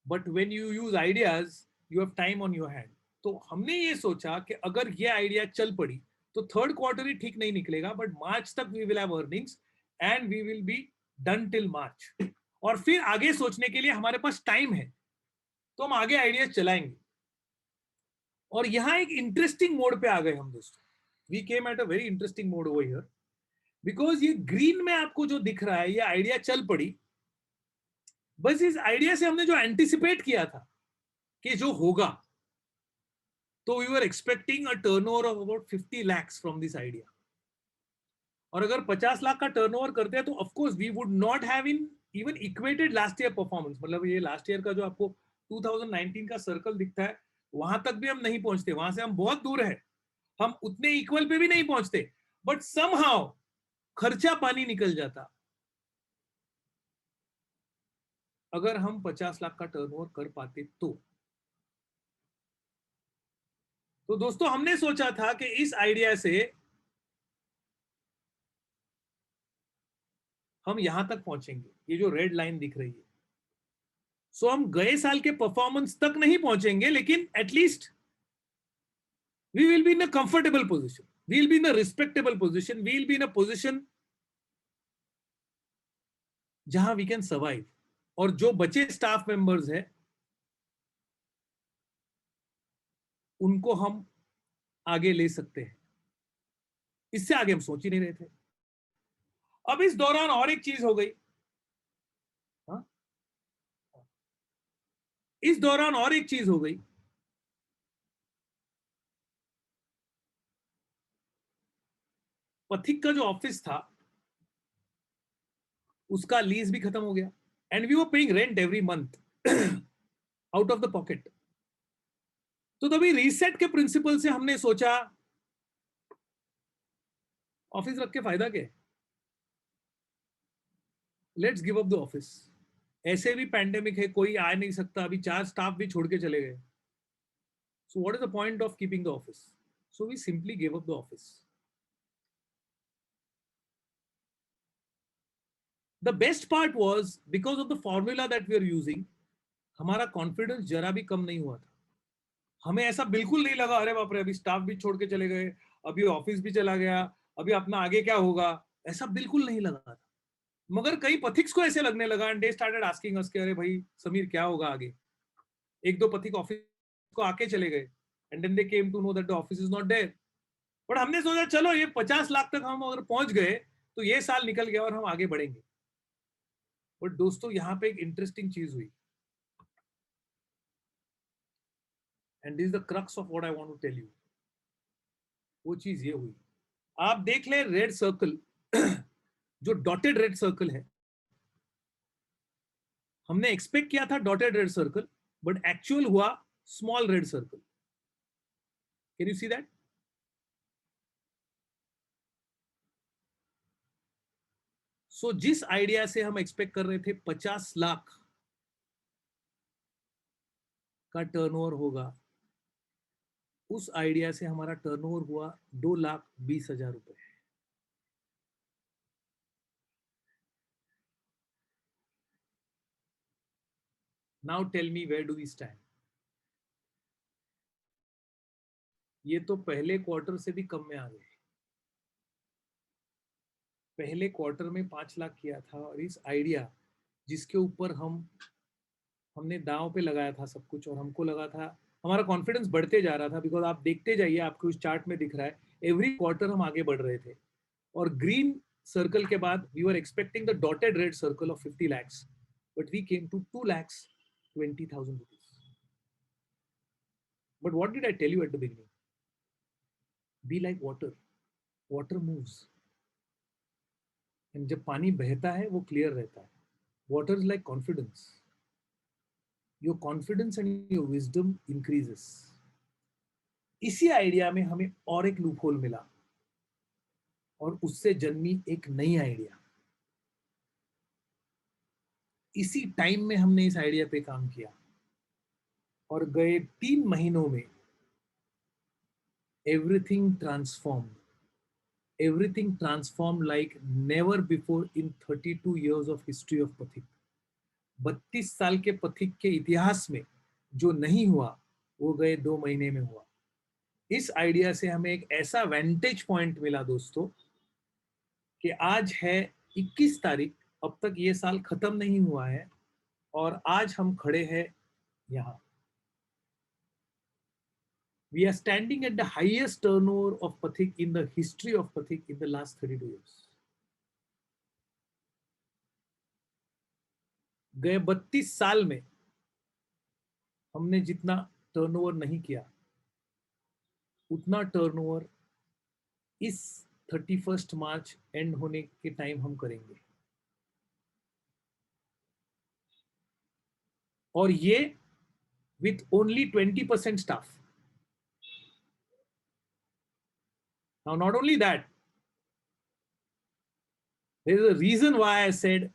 But when you use ideas, you have time on your hand. तो हमने ये सोचा कि अगर ये idea चल पड़ी तो थर्ड क्वार्टर ही ठीक नहीं निकलेगा, बट मार्च तक we will have earnings and we will be done till March. और फिर आगे सोचने के लिए हमारे पास टाइम है, तो हम आगे आइडियाज चलाएंगे. और यहाँ एक इंटरेस्टिंग मोड पे आ गए हम दोस्तों. We came at a very interesting mode over here, because ये ग्रीन में आपको जो दिख रहा है ये आइडिया चल पड़ी. बस इस आइडिया से हमने जो एंटिसिपेट किया था कि जो होगा, तो we were expecting a turnover of about 50 lakhs from this idea. और अगर 50 लाख का टर्नओवर करते हैं तो of course we would not have in even equated last year performance. मतलब ये लास्ट ईयर का जो आपको 2019 का सर्कल दिखता है, वहां तक भी हम नहीं पहुंचते, वहां से हम बहुत दूर है, हम उतने इक्वल पे भी नहीं पहुंचते. बट समहाउ खर्चा पानी निकल जाता अगर हम 50 लाख का टर्नओवर कर पाते तो. तो दोस्तों हमने सोचा था कि इस आइडिया से हम यहां तक पहुंचेंगे, ये जो रेड लाइन दिख रही है. सो हम गए साल के परफॉर्मेंस तक नहीं पहुंचेंगे, लेकिन at least we will be in a comfortable position, we will be in a respectable position, we will be in a position जहां वी कैन सर्वाइव। और जो बचे स्टाफ मेंबर्स हैं उनको हम आगे ले सकते हैं। इससे आगे हम सोच ही नहीं रहे थे। अब इस दौरान और एक चीज हो गई। हाँ? इस दौरान और एक चीज हो गई। पथिक का जो ऑफिस था उसका लीज भी खत्म हो गया, and we were paying rent every month out of the pocket. तो तभी रीसेट के प्रिंसिपल से हमने सोचा ऑफिस रख के फायदा क्या है, let's give up the office. ऐसे भी पैंडेमिक है, कोई आ नहीं सकता, अभी 4 स्टाफ भी छोड़ के चले गए। So what is the point of keeping the office? So we simply give up the office. The best part was because of the formula that we are using, हमारा कॉन्फिडेंस जरा भी कम नहीं हुआ था। हमें ऐसा बिल्कुल नहीं लगा अरे बाप रे अभी स्टाफ भी छोड़ के चले गए, अभी ऑफिस भी चला गया, अभी अपना आगे क्या होगा, ऐसा बिल्कुल नहीं लगा था। मगर कई पथिक्स को ऐसे लगने लगा, and they started asking us कि अरे भाई समीर क्या होगा आगे। एक दो पथिक ऑफिस को आके चले गए, and then they came to know that the office is not there. But हमने सोचा चलो ये 50 लाख तक हम अगर पहुंच गए तो ये साल निकल गया और हम आगे बढ़ेंगे। बट दोस्तों यहाँ पे एक इंटरेस्टिंग चीज हुई, and this is the crux of what I want to tell you. वो चीज ये हुई, आप देख ले रेड सर्कल जो डॉटेड रेड सर्कल है, हमने एक्सपेक्ट किया था dotted red circle, but actual हुआ small red circle. Can you see that? So जिस आइडिया से हम एक्सपेक्ट कर रहे थे 50 लाख का टर्नओवर होगा, उस आइडिया से हमारा टर्नओवर हुआ 2,20,000 रुपए। Now tell me where do we stand? ये तो पहले क्वार्टर से भी कम में आ गए। पहले क्वार्टर में 5 लाख किया था, और इस आइडिया जिसके ऊपर हमने दांव पे लगाया था सब कुछ, और हमको लगा था हमारा कॉन्फिडेंस बढ़ते जा रहा था, बिकॉज आप देखते जाइए, आपको इस चार्ट में दिख रहा है एवरी क्वार्टर हम आगे बढ़ रहे थे। और ग्रीन सर्कल के बाद we were expecting the dotted red circle of 50 lakhs, but we came to 2,20,000 rupees. But what did I tell you at the beginning? Be like water. Water moves. And जब पानी बहता है वो clear रहता है. Water is like confidence. Your confidence and your wisdom increases. इसी idea में हमें और एक लूप होल मिला, और उससे जन्मी एक नई आइडिया। इसी टाइम में हमने इस आइडिया पे काम किया, और गए 3 महीनों में everything transformed. Everything transformed like never before in 32 years of history of पथिक। 32 साल के पथिक के इतिहास में जो नहीं हुआ वो गए 2 महीने में हुआ। इस आइडिया से हमें एक ऐसा वेंटेज पॉइंट मिला दोस्तों कि आज है 21 तारीख, अब तक ये साल खत्म नहीं हुआ है, और आज हम खड़े हैं यहाँ। We are standing at the highest turnover of Pathik in the history of Pathik in the last 32 years. गए 32 साल में हमने जितना टर्नओवर नहीं किया, उतना टर्नओवर इस 31 मार्च एंड होने के टाइम हम करेंगे। और ये with only 20% staff. Now, not only that, there is a reason why I said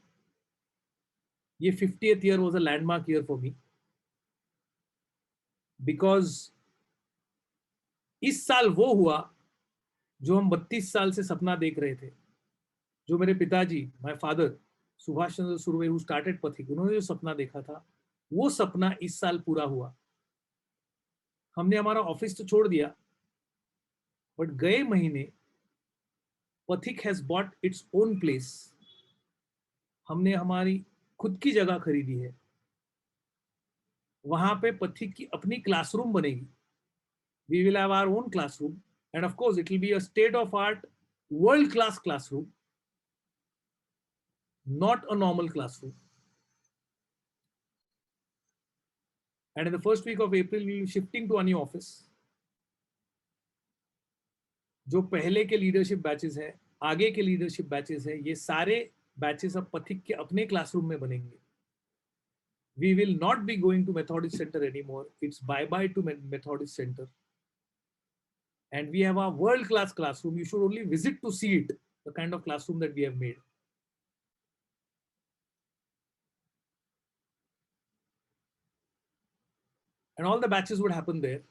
ये 50th year was a landmark year for me, because इस साल वो हुआ जो हम 32 साल से सपना देख रहे थे। जो मेरे पिताजी, my father Subhash Chandra Surve, who started पथिक, उन्होंने जो सपना देखा था वो सपना इस साल पूरा हुआ। हमने हमारा ऑफिस तो छोड़ दिया, बट गए महीने पथिक has bot its own place. हमने हमारी खुद की जगह खरीदी है, वहां पे पथिक की अपनी क्लासरूम बनेगी। We will have our own classroom, and of course it will be a state of art world class classroom, not a normal classroom. And in the first week of April, we will be shifting to a new office. जो पहले के leadership batches हैं, आगे के leadership batches हैं, ये सारे batches अब पथिक के अपने क्लासरूम में बनेंगे. We will not be going to Methodist Center anymore. It's bye-bye to Methodist Center. And we have a world-class classroom. You should only visit to see it, the kind of classroom that we have made. And all the batches would happen there.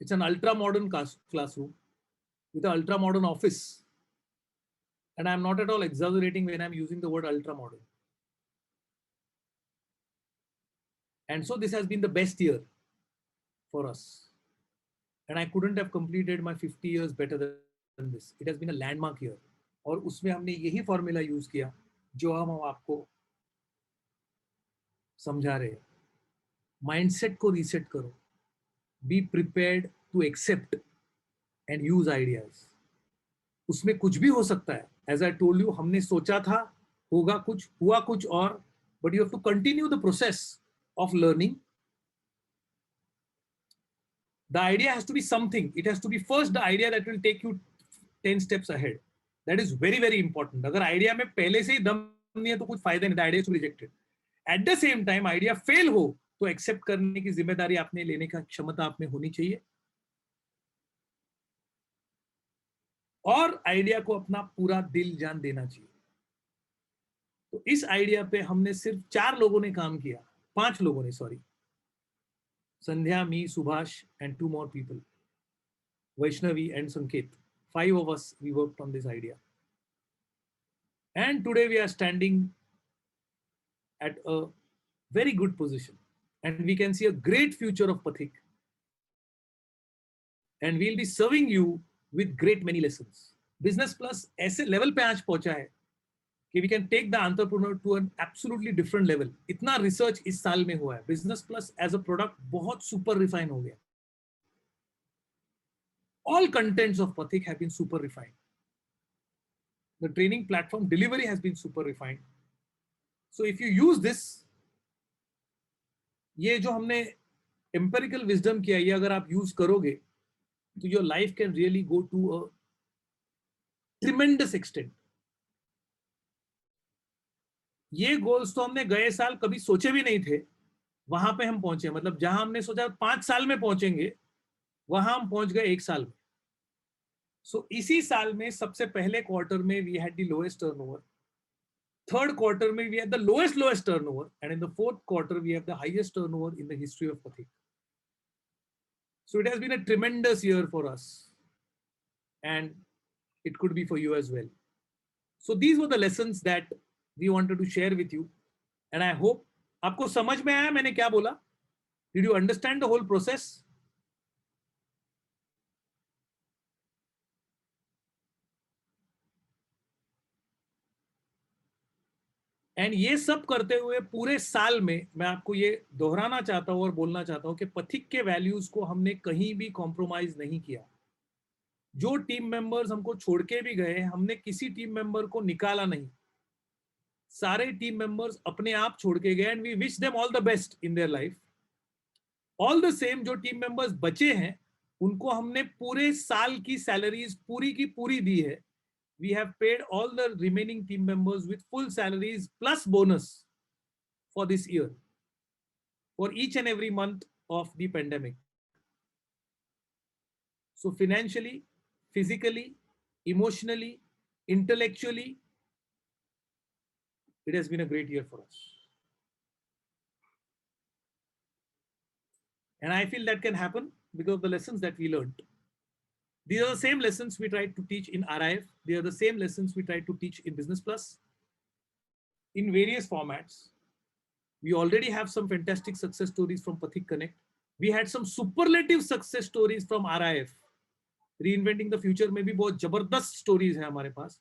It's an ultra-modern classroom with an ultra-modern office. And I'm not at all exaggerating when I'm using the word ultra-modern. And so this has been the best year for us. And I couldn't have completed my 50 years better than this. It has been a landmark year. और उसमें हमने यही formula use किया जो हम आपको समझा रहे हैं. माइंडसेट को रीसेट करो. Be prepared to accept and use ideas. उसमें कुछ भी हो सकता है. एज आई टोल्ड यू, हमने सोचा था होगा कुछ, हुआ कुछ और, but you have to continue the process of learning. The idea has to be something. It has to be first the idea that will take you 10 steps ahead. That is very, very important. अगर idea में पहले से ही दम नहीं है तो कुछ फायदा नहीं. The idea is rejected. At the same time, idea fail हो तो एक्सेप्ट करने की जिम्मेदारी आपने लेने का क्षमता आप में होनी चाहिए, और आइडिया को अपना पूरा दिल जान देना चाहिए. तो इस आइडिया पे हमने सिर्फ 4 लोगों ने काम किया, 5 लोगों ने, sorry. Sandhya, me, Subhash, and 2 more people, Vaishnavi and Sanket. 5 of us, we worked on this idea. And today we are standing at a very good position. And we can see a great future of Pathik. And we'll be serving you with great many lessons. Business Plus ऐसे level पे आज पहुंचा है कि we can take the entrepreneur to an absolutely different level. इतना research इस साल में हुआ है. Business Plus as a product बहुत super refine हो गया. All contents of Pathik have been super refined. The training platform delivery has been super refined. So if you use this, ये जो हमने empirical wisdom किया, ये अगर आप use करोगे, तो your life can really go to a tremendous extent. ये goals तो हमने गए साल कभी सोचे भी नहीं थे, वहां पे हम पहुंचे. मतलब जहां हमने सोचा 5 साल में पहुंचेंगे, वहां हम पहुंच गए 1 साल में. So इसी साल में सबसे पहले क्वार्टर में we had the lowest turnover. Third quarter में we had the lowest turnover, and in the fourth quarter we have the highest turnover in the history of Pathik. So it has been a tremendous year for us, and it could be for you as well. So these were the lessons that we wanted to share with you, and I hope आपको समझ में आया मैंने क्या बोला. Did you understand the whole process? And ये सब करते हुए पूरे साल में मैं आपको ये दोहराना चाहता हूं और बोलना चाहता हूं कि पथिक के वैल्यूज को हमने कहीं भी कॉम्प्रोमाइज नहीं किया. जो टीम मेंबर्स हमको छोड़ के भी गए, हमने किसी टीम मेंबर को निकाला नहीं. सारे टीम मेंबर्स अपने आप छोड़ के गए, and we wish them all the best in their life. All the same जो टीम मेंबर्स बचे हैं, उनको हमने पूरे साल की सैलरीज पूरी की पूरी दी है. We have paid all the remaining team members with full salaries plus bonus for this year, for each and every month of the pandemic. So financially, physically, emotionally, intellectually, it has been a great year for us. And I feel that can happen because of the lessons that we learned. These are the same lessons we tried to teach in RIF. They are the same lessons we tried to teach in Business Plus in various formats. We already have some fantastic success stories from Pathik Connect. We had some superlative success stories from RIF. Reinventing the future में भी बहुत जबरदस्त stories है हमारे पास,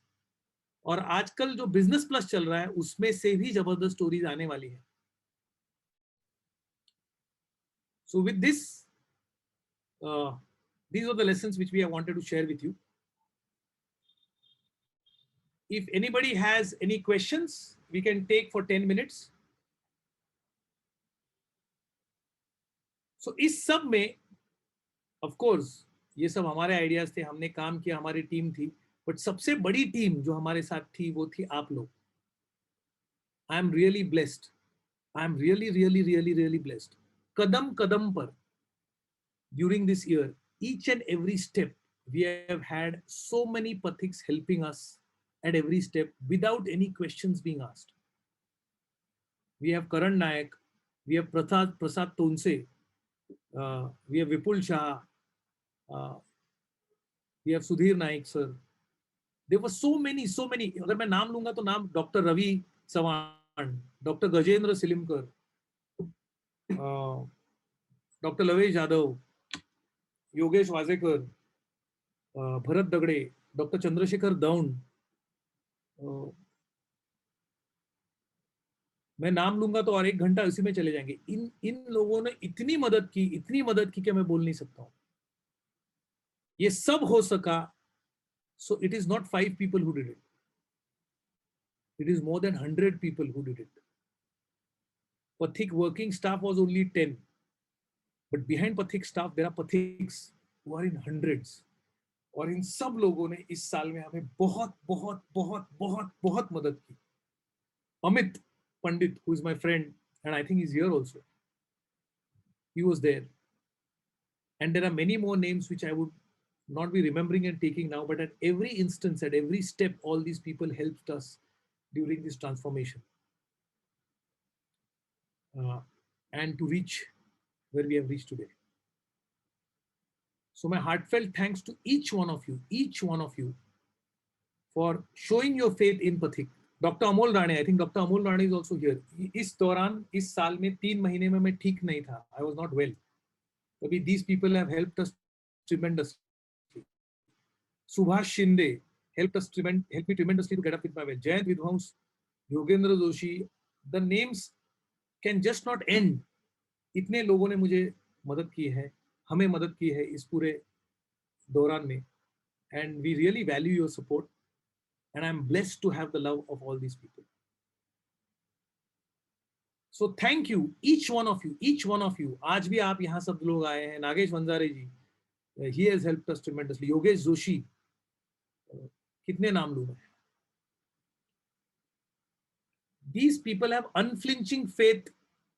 और आजकल जो business plus चल रहा है उसमें से भी जबरदस्त स्टोरीज आने वाली है. So with this, these are the lessons which we have wanted to share with you. If anybody has any questions, we can take for 10 minutes. So इस सब में of course ये सब हमारे आइडियाज थे, हमने काम किया, हमारी टीम थी, बट सबसे बड़ी टीम जो हमारे साथ थी वो थी आप लोग. I am really blessed, I am really really really really blessed. कदम कदम पर during this year, each and every step, we have had so many Pathiks helping us at every step without any questions being asked. We have Karan Nayak, we have Prasad Tonse, we have Vipul Shah, we have Sudhir Naik sir. There were so many. अगर मैं नाम लूंगा तो नाम doctor Ravi Chavan, doctor Gajendra Silimkar, doctor Lavesh Yadav, Yogesh Wajekar, Bharat Dagde, doctor Chandrashekhar Daund. मैं नाम लूंगा तो और 1 घंटा उसी में चले जाएंगे. इन लोगों ने इतनी मदद की कि मैं बोल नहीं सकता हूं. ये सब हो सका. So it is not 5 people who did it. It is more than 100 people who did it. Pathik working staff was only 10. But behind Pathik staff, there are Pathiks who are in hundreds. और इन सब लोगों ने इस साल में हमें बहुत बहुत बहुत बहुत बहुत मदद की. Amit Pandit, who is my friend, and I think he's here also, he was there. And there are many more names which I would not be remembering and taking now, but at every instance, at every step, all these people helped us during this transformation and to reach where we have reached today. So my heartfelt thanks to each one of you for showing your faith in Pathik. Dr. Amol Rane, I think Dr. Amol Rane is also here. इस दौरान, इस साल में 3 महीने में मैं ठीक नहीं था. I was not well. But these people have helped us tremendously. Subhash Shinde helped me tremendously to get up with my well. Jayant Vidhwans, Yogendra Joshi, the names can just not end. इतने लोगों ने मुझे मदद की है, हमें मदद की है इस पूरे दौरान में. And we really value your support. And I'm blessed to have the love of all these people. So thank you, each one of you. आज भी आप यहाँ सब लोग आए हैं. नागेश वंजारे जी, he has helped us tremendously. Yogesh Joshi, कितने नाम लूं मैं. These people have unflinching faith.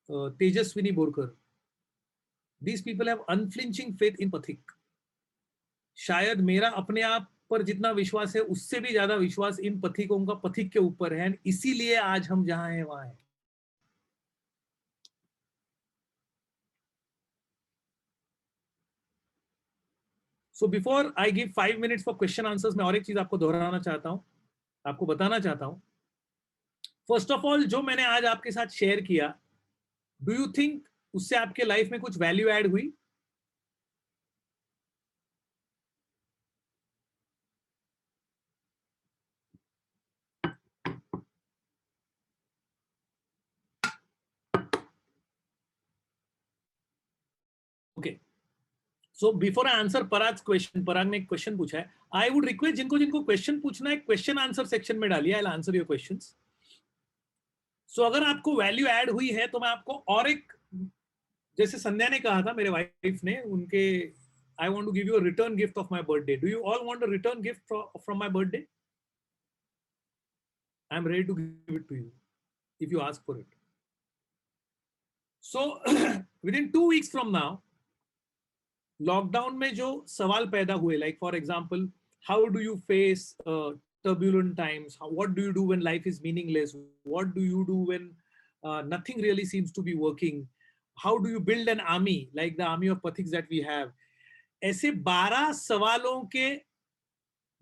Tejaswini Borkar. These people have unflinching faith in Pathik. शायद मेरा अपने आप पर जितना विश्वास है उससे भी ज्यादा विश्वास इन पथिकों का पथिक के ऊपर है. इसीलिए आज हम जहां हैं वहां हैं. So before I give 5 minutes for question answers, मैं और एक चीज आपको दोहराना चाहता हूं, आपको बताना चाहता हूं. फर्स्ट ऑफ ऑल, जो मैंने आज आपके साथ शेयर किया, डू यू थिंक उससे आपके लाइफ में कुछ वैल्यू ऐड हुई? Okay, so before I answer Parag question, Parag ने एक क्वेश्चन पूछा है. आई वुड रिक्वेस्ट जिनको क्वेश्चन पूछना है, क्वेश्चन आंसर सेक्शन में डालिए. I will answer your questions. So अगर आपको वैल्यू ऐड हुई है तो मैं आपको और एक, जैसे संध्या ने कहा था, मेरे वाइफ ने, उनके, I want to give you a return gift of my birthday. Do you all want a return gift from my birthday? I am ready to give it to you if you ask for it. So within 2 weeks from now, lockdown में जो सवाल पैदा हुए, like for example, how do you face turbulent times? What do you do when life is meaningless? What do you do when nothing really seems to be working? How do you build an army like the army of Pathiks that we have? ऐसे 12 सवालों के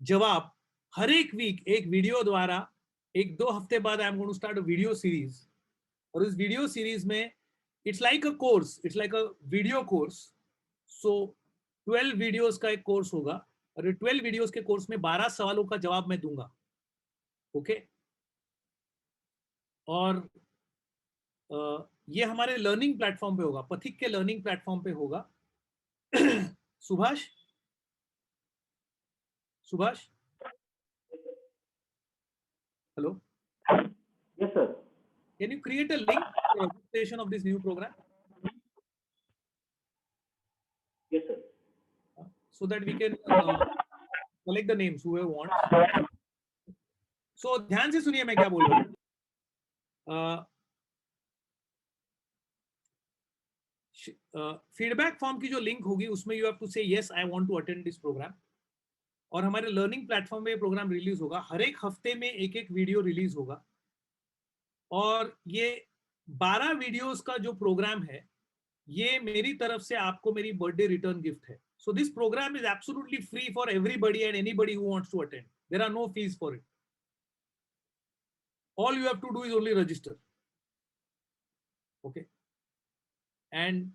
जवाब हर एक week एक video द्वारा, 1-2 हफ्ते बाद I am going to start a video series और इस वीडियो सीरीज में it's like a course, it's like a video course. So 12 videos का एक कोर्स होगा और 12 वीडियोस के कोर्स में 12 सवालों का जवाब मैं दूंगा. ओके और ये हमारे लर्निंग प्लेटफॉर्म पे होगा, पथिक के लर्निंग प्लेटफॉर्म पे होगा. Subhash, Subhash, hello. Yes, sir. Can you create a link for registration of this new program? Yes, sir. So that we can collect the names whoever wants. So ध्यान से सुनिए मैं क्या बोल रहा हूँ. फीडबैक फॉर्म की जो लिंक होगी उसमें you have to say yes I want to attend this program. और हमारे लर्निंग प्लेटफॉर्म में प्रोग्राम रिलीज होगा. हर एक हफ्ते में एक एक वीडियो रिलीज होगा और ये 12 वीडियोस का जो प्रोग्राम है ये मेरी तरफ से आपको मेरी बर्थडे रिटर्न गिफ्ट है. So this program is absolutely free for everybody and anybody who wants to attend. There are no fees for it. All you have to do is only register. Okay. And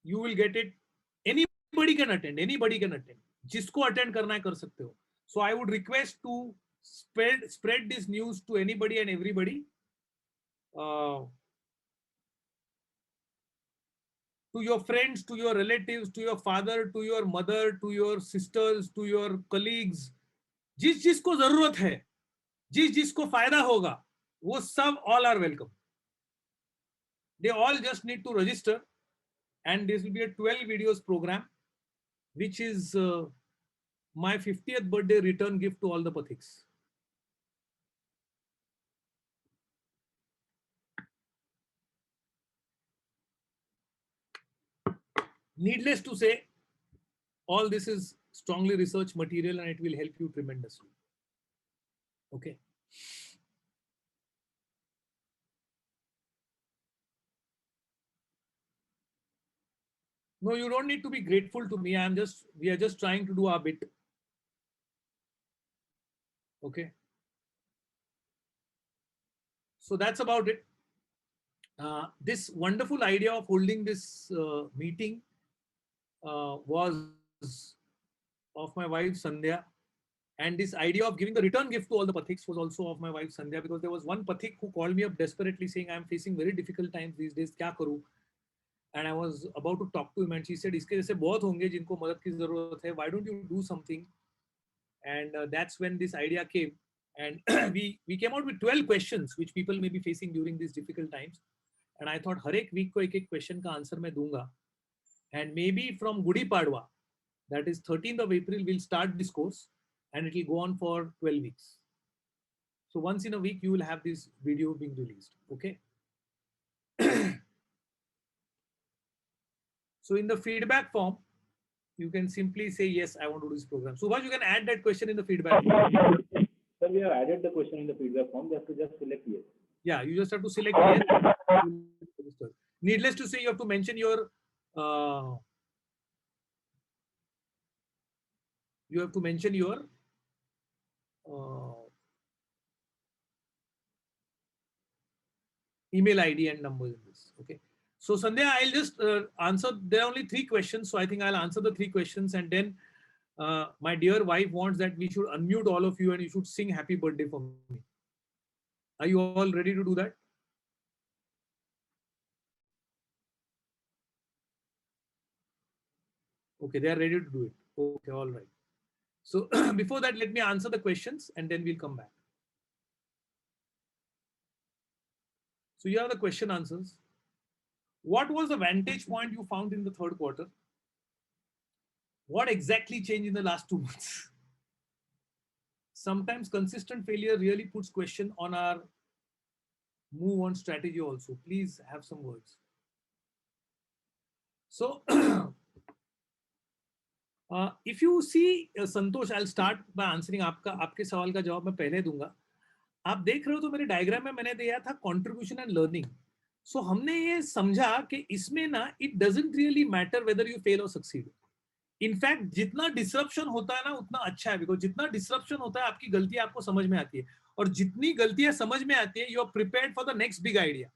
you will get it. Anybody can attend. Anybody can attend. जिसको attend करना है कर सकते हो. So I would request to spread this news to anybody and everybody. To your friends, to your relatives, to your father, to your mother, to your sisters, to your colleagues. जिस जिसको जरूरत है, जिस जिसको फायदा होगा, वो सब all are welcome. They all just need to register and this will be a 12 videos program which is my 50th birthday return gift to all the Pathiks. Needless to say, all this is strongly researched material and it will help you tremendously. Okay. No, you don't need to be grateful to me. We are just trying to do our bit. Okay. So that's about it. This wonderful idea of holding this meeting was of my wife Sandhya. And this idea of giving the return gift to all the Pathiks was also of my wife Sandhya, because there was one Pathik who called me up desperately saying, I'm facing very difficult times these days, kya karu? And I was about to talk to him and she said, iske jaise bahut honge jinko madad ki zarurat hai, why don't you do something? And that's when this idea came. And we came out with 12 questions which people may be facing during these difficult times. And I thought, har ek week ko ek question ka answer main dunga. And maybe from Gudi Padwa, that is 13th of April, we'll start this course and it will go on for 12 weeks. So once in a week, you will have this video being released. Okay. So in the feedback form, you can simply say, yes, I want to do this program. Subhash, you can add that question in the feedback form. Sir, we have added the question in the feedback form. You have to just select yes. Yeah, you just have to select yes. Needless to say, you have to mention your email ID and numbers in this. Okay. So Sandhya, I'll just answer. There are only 3 questions. So I think I'll answer the 3 questions and then my dear wife wants that we should unmute all of you and you should sing happy birthday for me. Are you all ready to do that? Okay, they are ready to do it. Okay, all right. So before that, let me answer the questions and then we'll come back. So here are the question answers. What was the vantage point you found in the third quarter? What exactly changed in the last 2 months? Sometimes consistent failure really puts question on our move on strategy also. Please have some words. So if you see Santosh, I'll start by answering आपके सवाल का जवाब मैं पहले दूंगा. आप देख रहे हो तो मेरे डायग्राम में मैंने दिया था कंट्रीब्यूशन एंड लर्निंग. सो हमने ये समझा कि इसमें ना it doesn't really matter whether you fail और सक्सीड. इनफैक्ट जितना डिसरप्शन होता है ना उतना अच्छा है, बिकॉज जितना डिसरप्शन होता है आपकी गलती आपको समझ में आती है. और जितनी गलतियां समझ में आती है, you are prepared for the next big idea.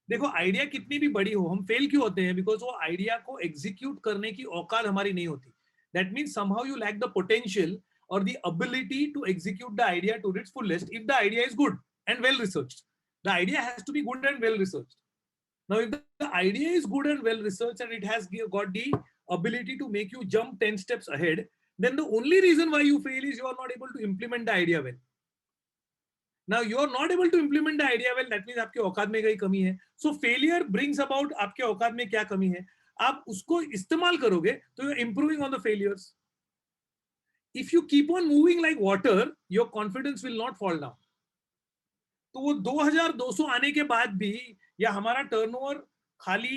देखो आइडिया कितनी भी बड़ी हो, हम फेल क्यों होते हैं? बिकॉज वो आइडिया को एग्जीक्यूट करने की औकात हमारी नहीं होती. That means somehow you lack the potential और the ability to execute the idea to its fullest if the idea is good and well researched. The idea has to be good and well researched. Now, if the idea is good and well researched and it has got the ability to make you jump 10 steps ahead, then the only reason why you fail is you are not able to implement the idea well. Now, you are not able to implement the idea well, that means आपके औकात में कहीं कमी है. So, failure brings about आपके औकात में क्या कमी है. आप उसको इस्तेमाल करोगे तो you're improving on the failures. If you keep on moving like water, your confidence will not fall down. तो वो 2200 आने के बाद भी, या हमारा टर्नओवर खाली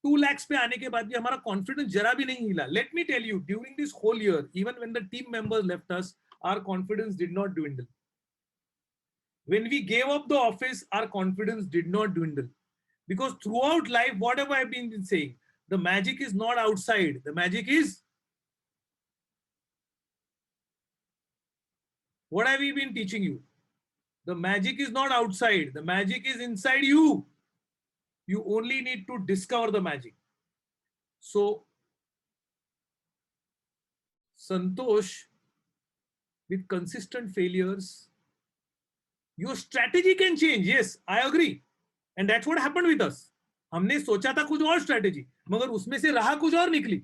2 lakhs पे आने के बाद भी हमारा कॉन्फिडेंस जरा भी नहीं हिला. Let me tell you, during this whole year, even when the team members left us, our confidence did not dwindle. When we gave up the office, our confidence did not dwindle. Because throughout life, whatever I've been saying, the magic is not outside, the magic is, what have we been teaching you? The magic is not outside, the magic is inside you. You only need to discover the magic. So, Santosh, with consistent failures, your strategy can change. Yes, I agree. And that's what happened with us. हमने सोचा था कुछ और strategy, मगर उसमें से राह कुछ और निकली.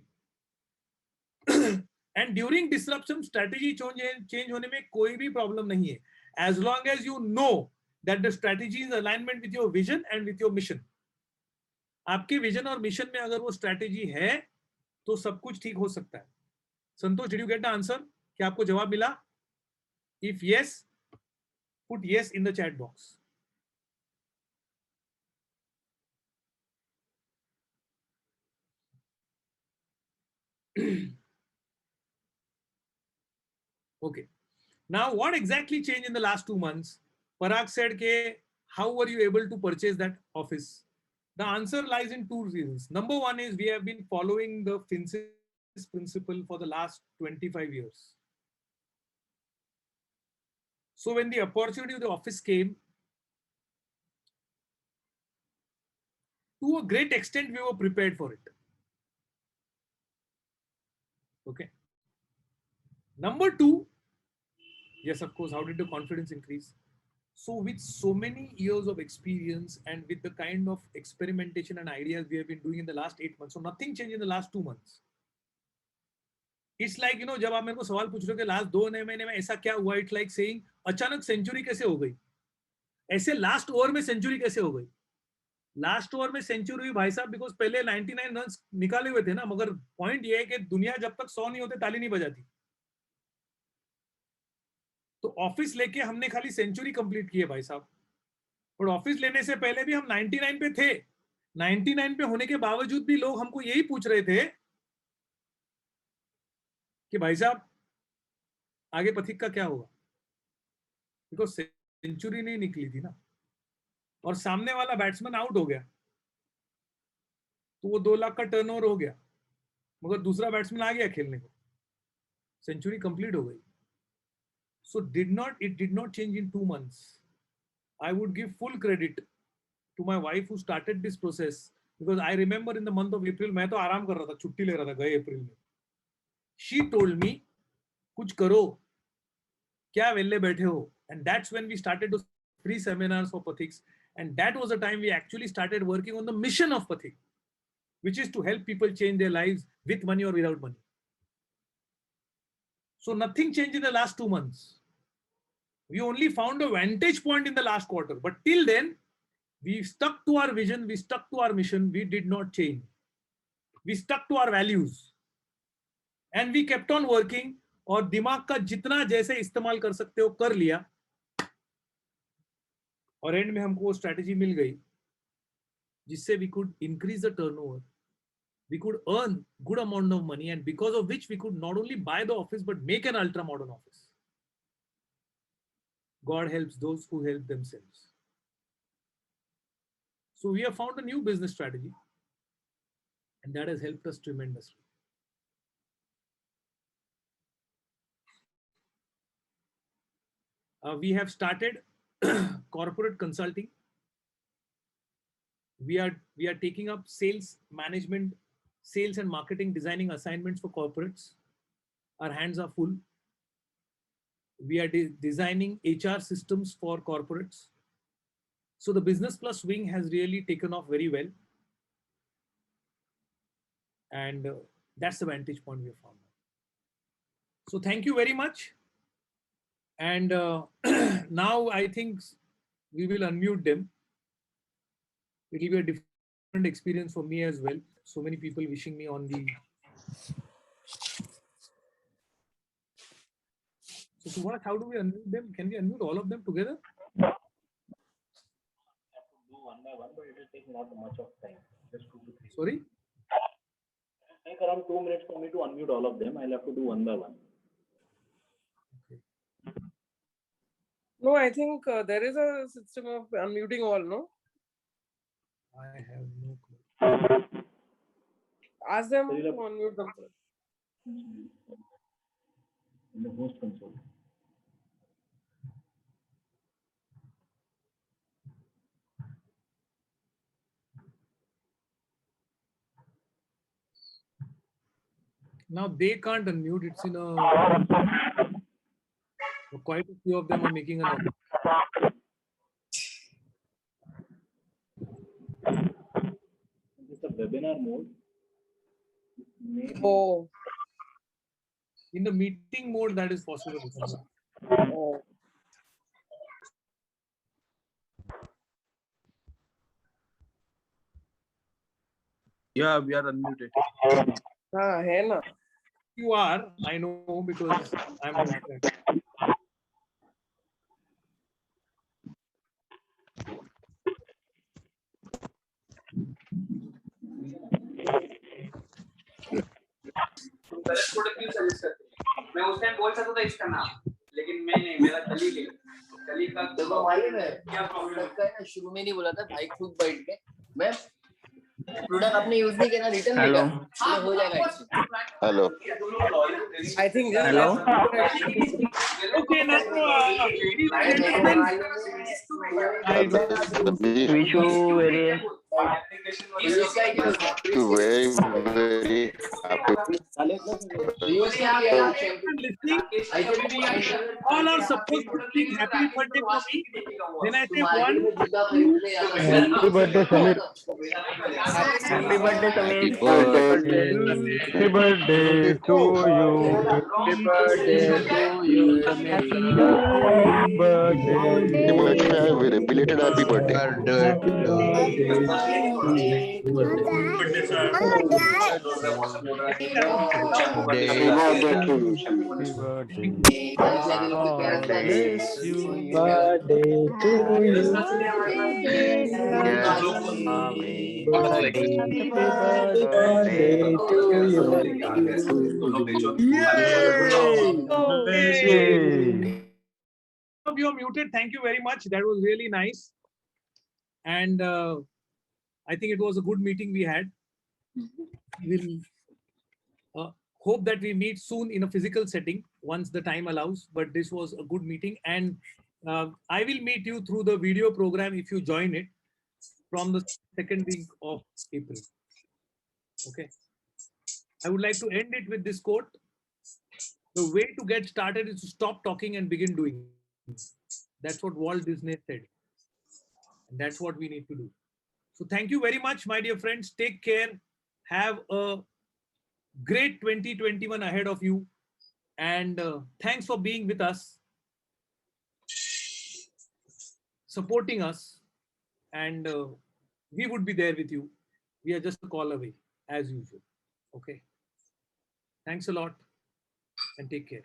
And during disruption, strategy change होने में कोई भी problem नहीं है. As long as you know that the strategy is in alignment with your vision and with your mission. आपके विजन और मिशन में अगर वो स्ट्रैटेजी है तो सब कुछ ठीक हो सकता है. Santosh, did you get the answer? क्या आपको जवाब मिला? If yes, put yes in the chat box. Okay. Now, what exactly changed in the last 2 months? Parag said, ke, how were you able to purchase that office? The answer lies in 2 reasons. Number one is we have been following the Finsis principle for the last 25 years. So when the opportunity of the office came, to a great extent, we were prepared for it. Okay. Number two, yes, of course, how did the confidence increase? So with so many years of experience and with the kind of experimentation and ideas we have been doing in the last 8 months, so nothing changed in the last 2 months. It's like, you know, जब आप मेरे को सवाल पूछ रहे हो कि last 2 महीने में ऐसा क्या हुआ, इट्स लाइक सेइंग अचानक सेंचुरी कैसे हो गई, ऐसे लास्ट ओवर में सेंचुरी कैसे हो गई. लास्ट ओवर में सेंचुरी हुई भाई साहब, बिकॉज पहले 99 रन निकाले हुए थे ना. मगर पॉइंट ये है कि दुनिया जब तक 100 नहीं होते ताली नहीं बजाती. तो ऑफिस लेके हमने खाली सेंचुरी कंप्लीट की है भाई साहब. और ऑफिस लेने से पहले भी हम 99 पे थे. 99 पे होने के बावजूद भी लोग हमको यही पूछ रहे थे कि भाई साहब आगे पथिक का क्या होगा, बिकॉज सेंचुरी नहीं निकली थी ना. और सामने वाला बैट्समैन आउट हो गया तो वो 2 लाख का टर्नओवर हो गया, मगर दूसरा बैट्समैन आ गया खेलने को, सेंचुरी कंप्लीट हो गई. So it did not change in 2 months. I would give full credit to my wife who started this process, because I remember in the month of April, मैं तो आराम कर रहा था, छुट्टी ले रहा था गए अप्रैल में. She told me, कुछ करो, क्या वेल्ले बैठे हो. And that's when we started those free seminars for Pathiks. And that was the time we actually started working on the mission of Pathik, which is to help people change their lives with money or without money. So nothing changed in the last 2 months. We only found a vantage point in the last quarter. But till then, we stuck to our vision, we stuck to our mission, we did not change. We stuck to our values. And we kept on working. और दिमाग का जितना जैसे इस्तेमाल कर सकते हो कर लिया. और एंड में हमको वो स्ट्रैटेजी मिल गई जिससे we could increase the turnover. We could earn good amount of money, and because of which we could not only buy the office but make an ultra modern office. God helps those who help themselves. So we have found a new business strategy, and that has helped us tremendously. We have started corporate consulting. We are taking up sales management, sales and marketing designing assignments for corporates. Our hands are full. We are designing HR systems for corporates. So the Business Plus wing has really taken off very well. And that's the vantage point we have found. So thank you very much. And now I think we will unmute them. It will be a different experience for me as well. So many people wishing me on the. So Suhas, how do we unmute them? Can we unmute all of them together? I have to do one by one, but it will take not much of time. Just 2 to 3. Sorry? It will take around 2 minutes for me to unmute all of them. I'll have to do one by one. No, I think there is a system of unmuting all, no? I have no clue. Ask them There to is a- unmute themselves. In the host console. Now they can't unmute. It's in a. Quite a few of them are making an. It's a webinar mode. Maybe Oh, In the meeting mode, that is possible. oh. Yeah, we are unmuted. हाँ है ना. You are, I know, because I'm on that. गलत product क्यों suggest करते हैं? मैं उस time बोल सकता था इसका नाम, लेकिन मैं नहीं, मेरा कलीग है, कलीग का देखो मालूम है क्या प्रॉब्लम प्रोडक्ट का ना शुरू में नहीं बोला था भाई खुद बैठ के मैं प्रोडक्ट आपने यूज नहीं किया ना रिटर्न Hello. तो हो जाएगा इससे. Hello. I think just Hello? Okay, now, Wish you very Very, very happy. all are supposed to sing happy birthday for me. Then I say 1, 2. Happy birthday, Samir. Happy birthday, Samir. Happy birthday to you. Happy birthday to you. Happy birthday. Very belated happy birthday. You are muted. Thank you very much. That was really nice. And I think it was a good meeting we had. We'll hope that we meet soon in a physical setting once the time allows. But this was a good meeting. And I will meet you through the video program if you join it from the second week of April. Okay. I would like to end it with this quote. The way to get started is to stop talking and begin doing. That's what Walt Disney said. And that's what we need to do. So thank you very much, my dear friends. Take care. Have a great 2021 ahead of you. And thanks for being with us, supporting us. And we would be there with you. We are just a call away, as usual. Okay. Thanks a lot and take care.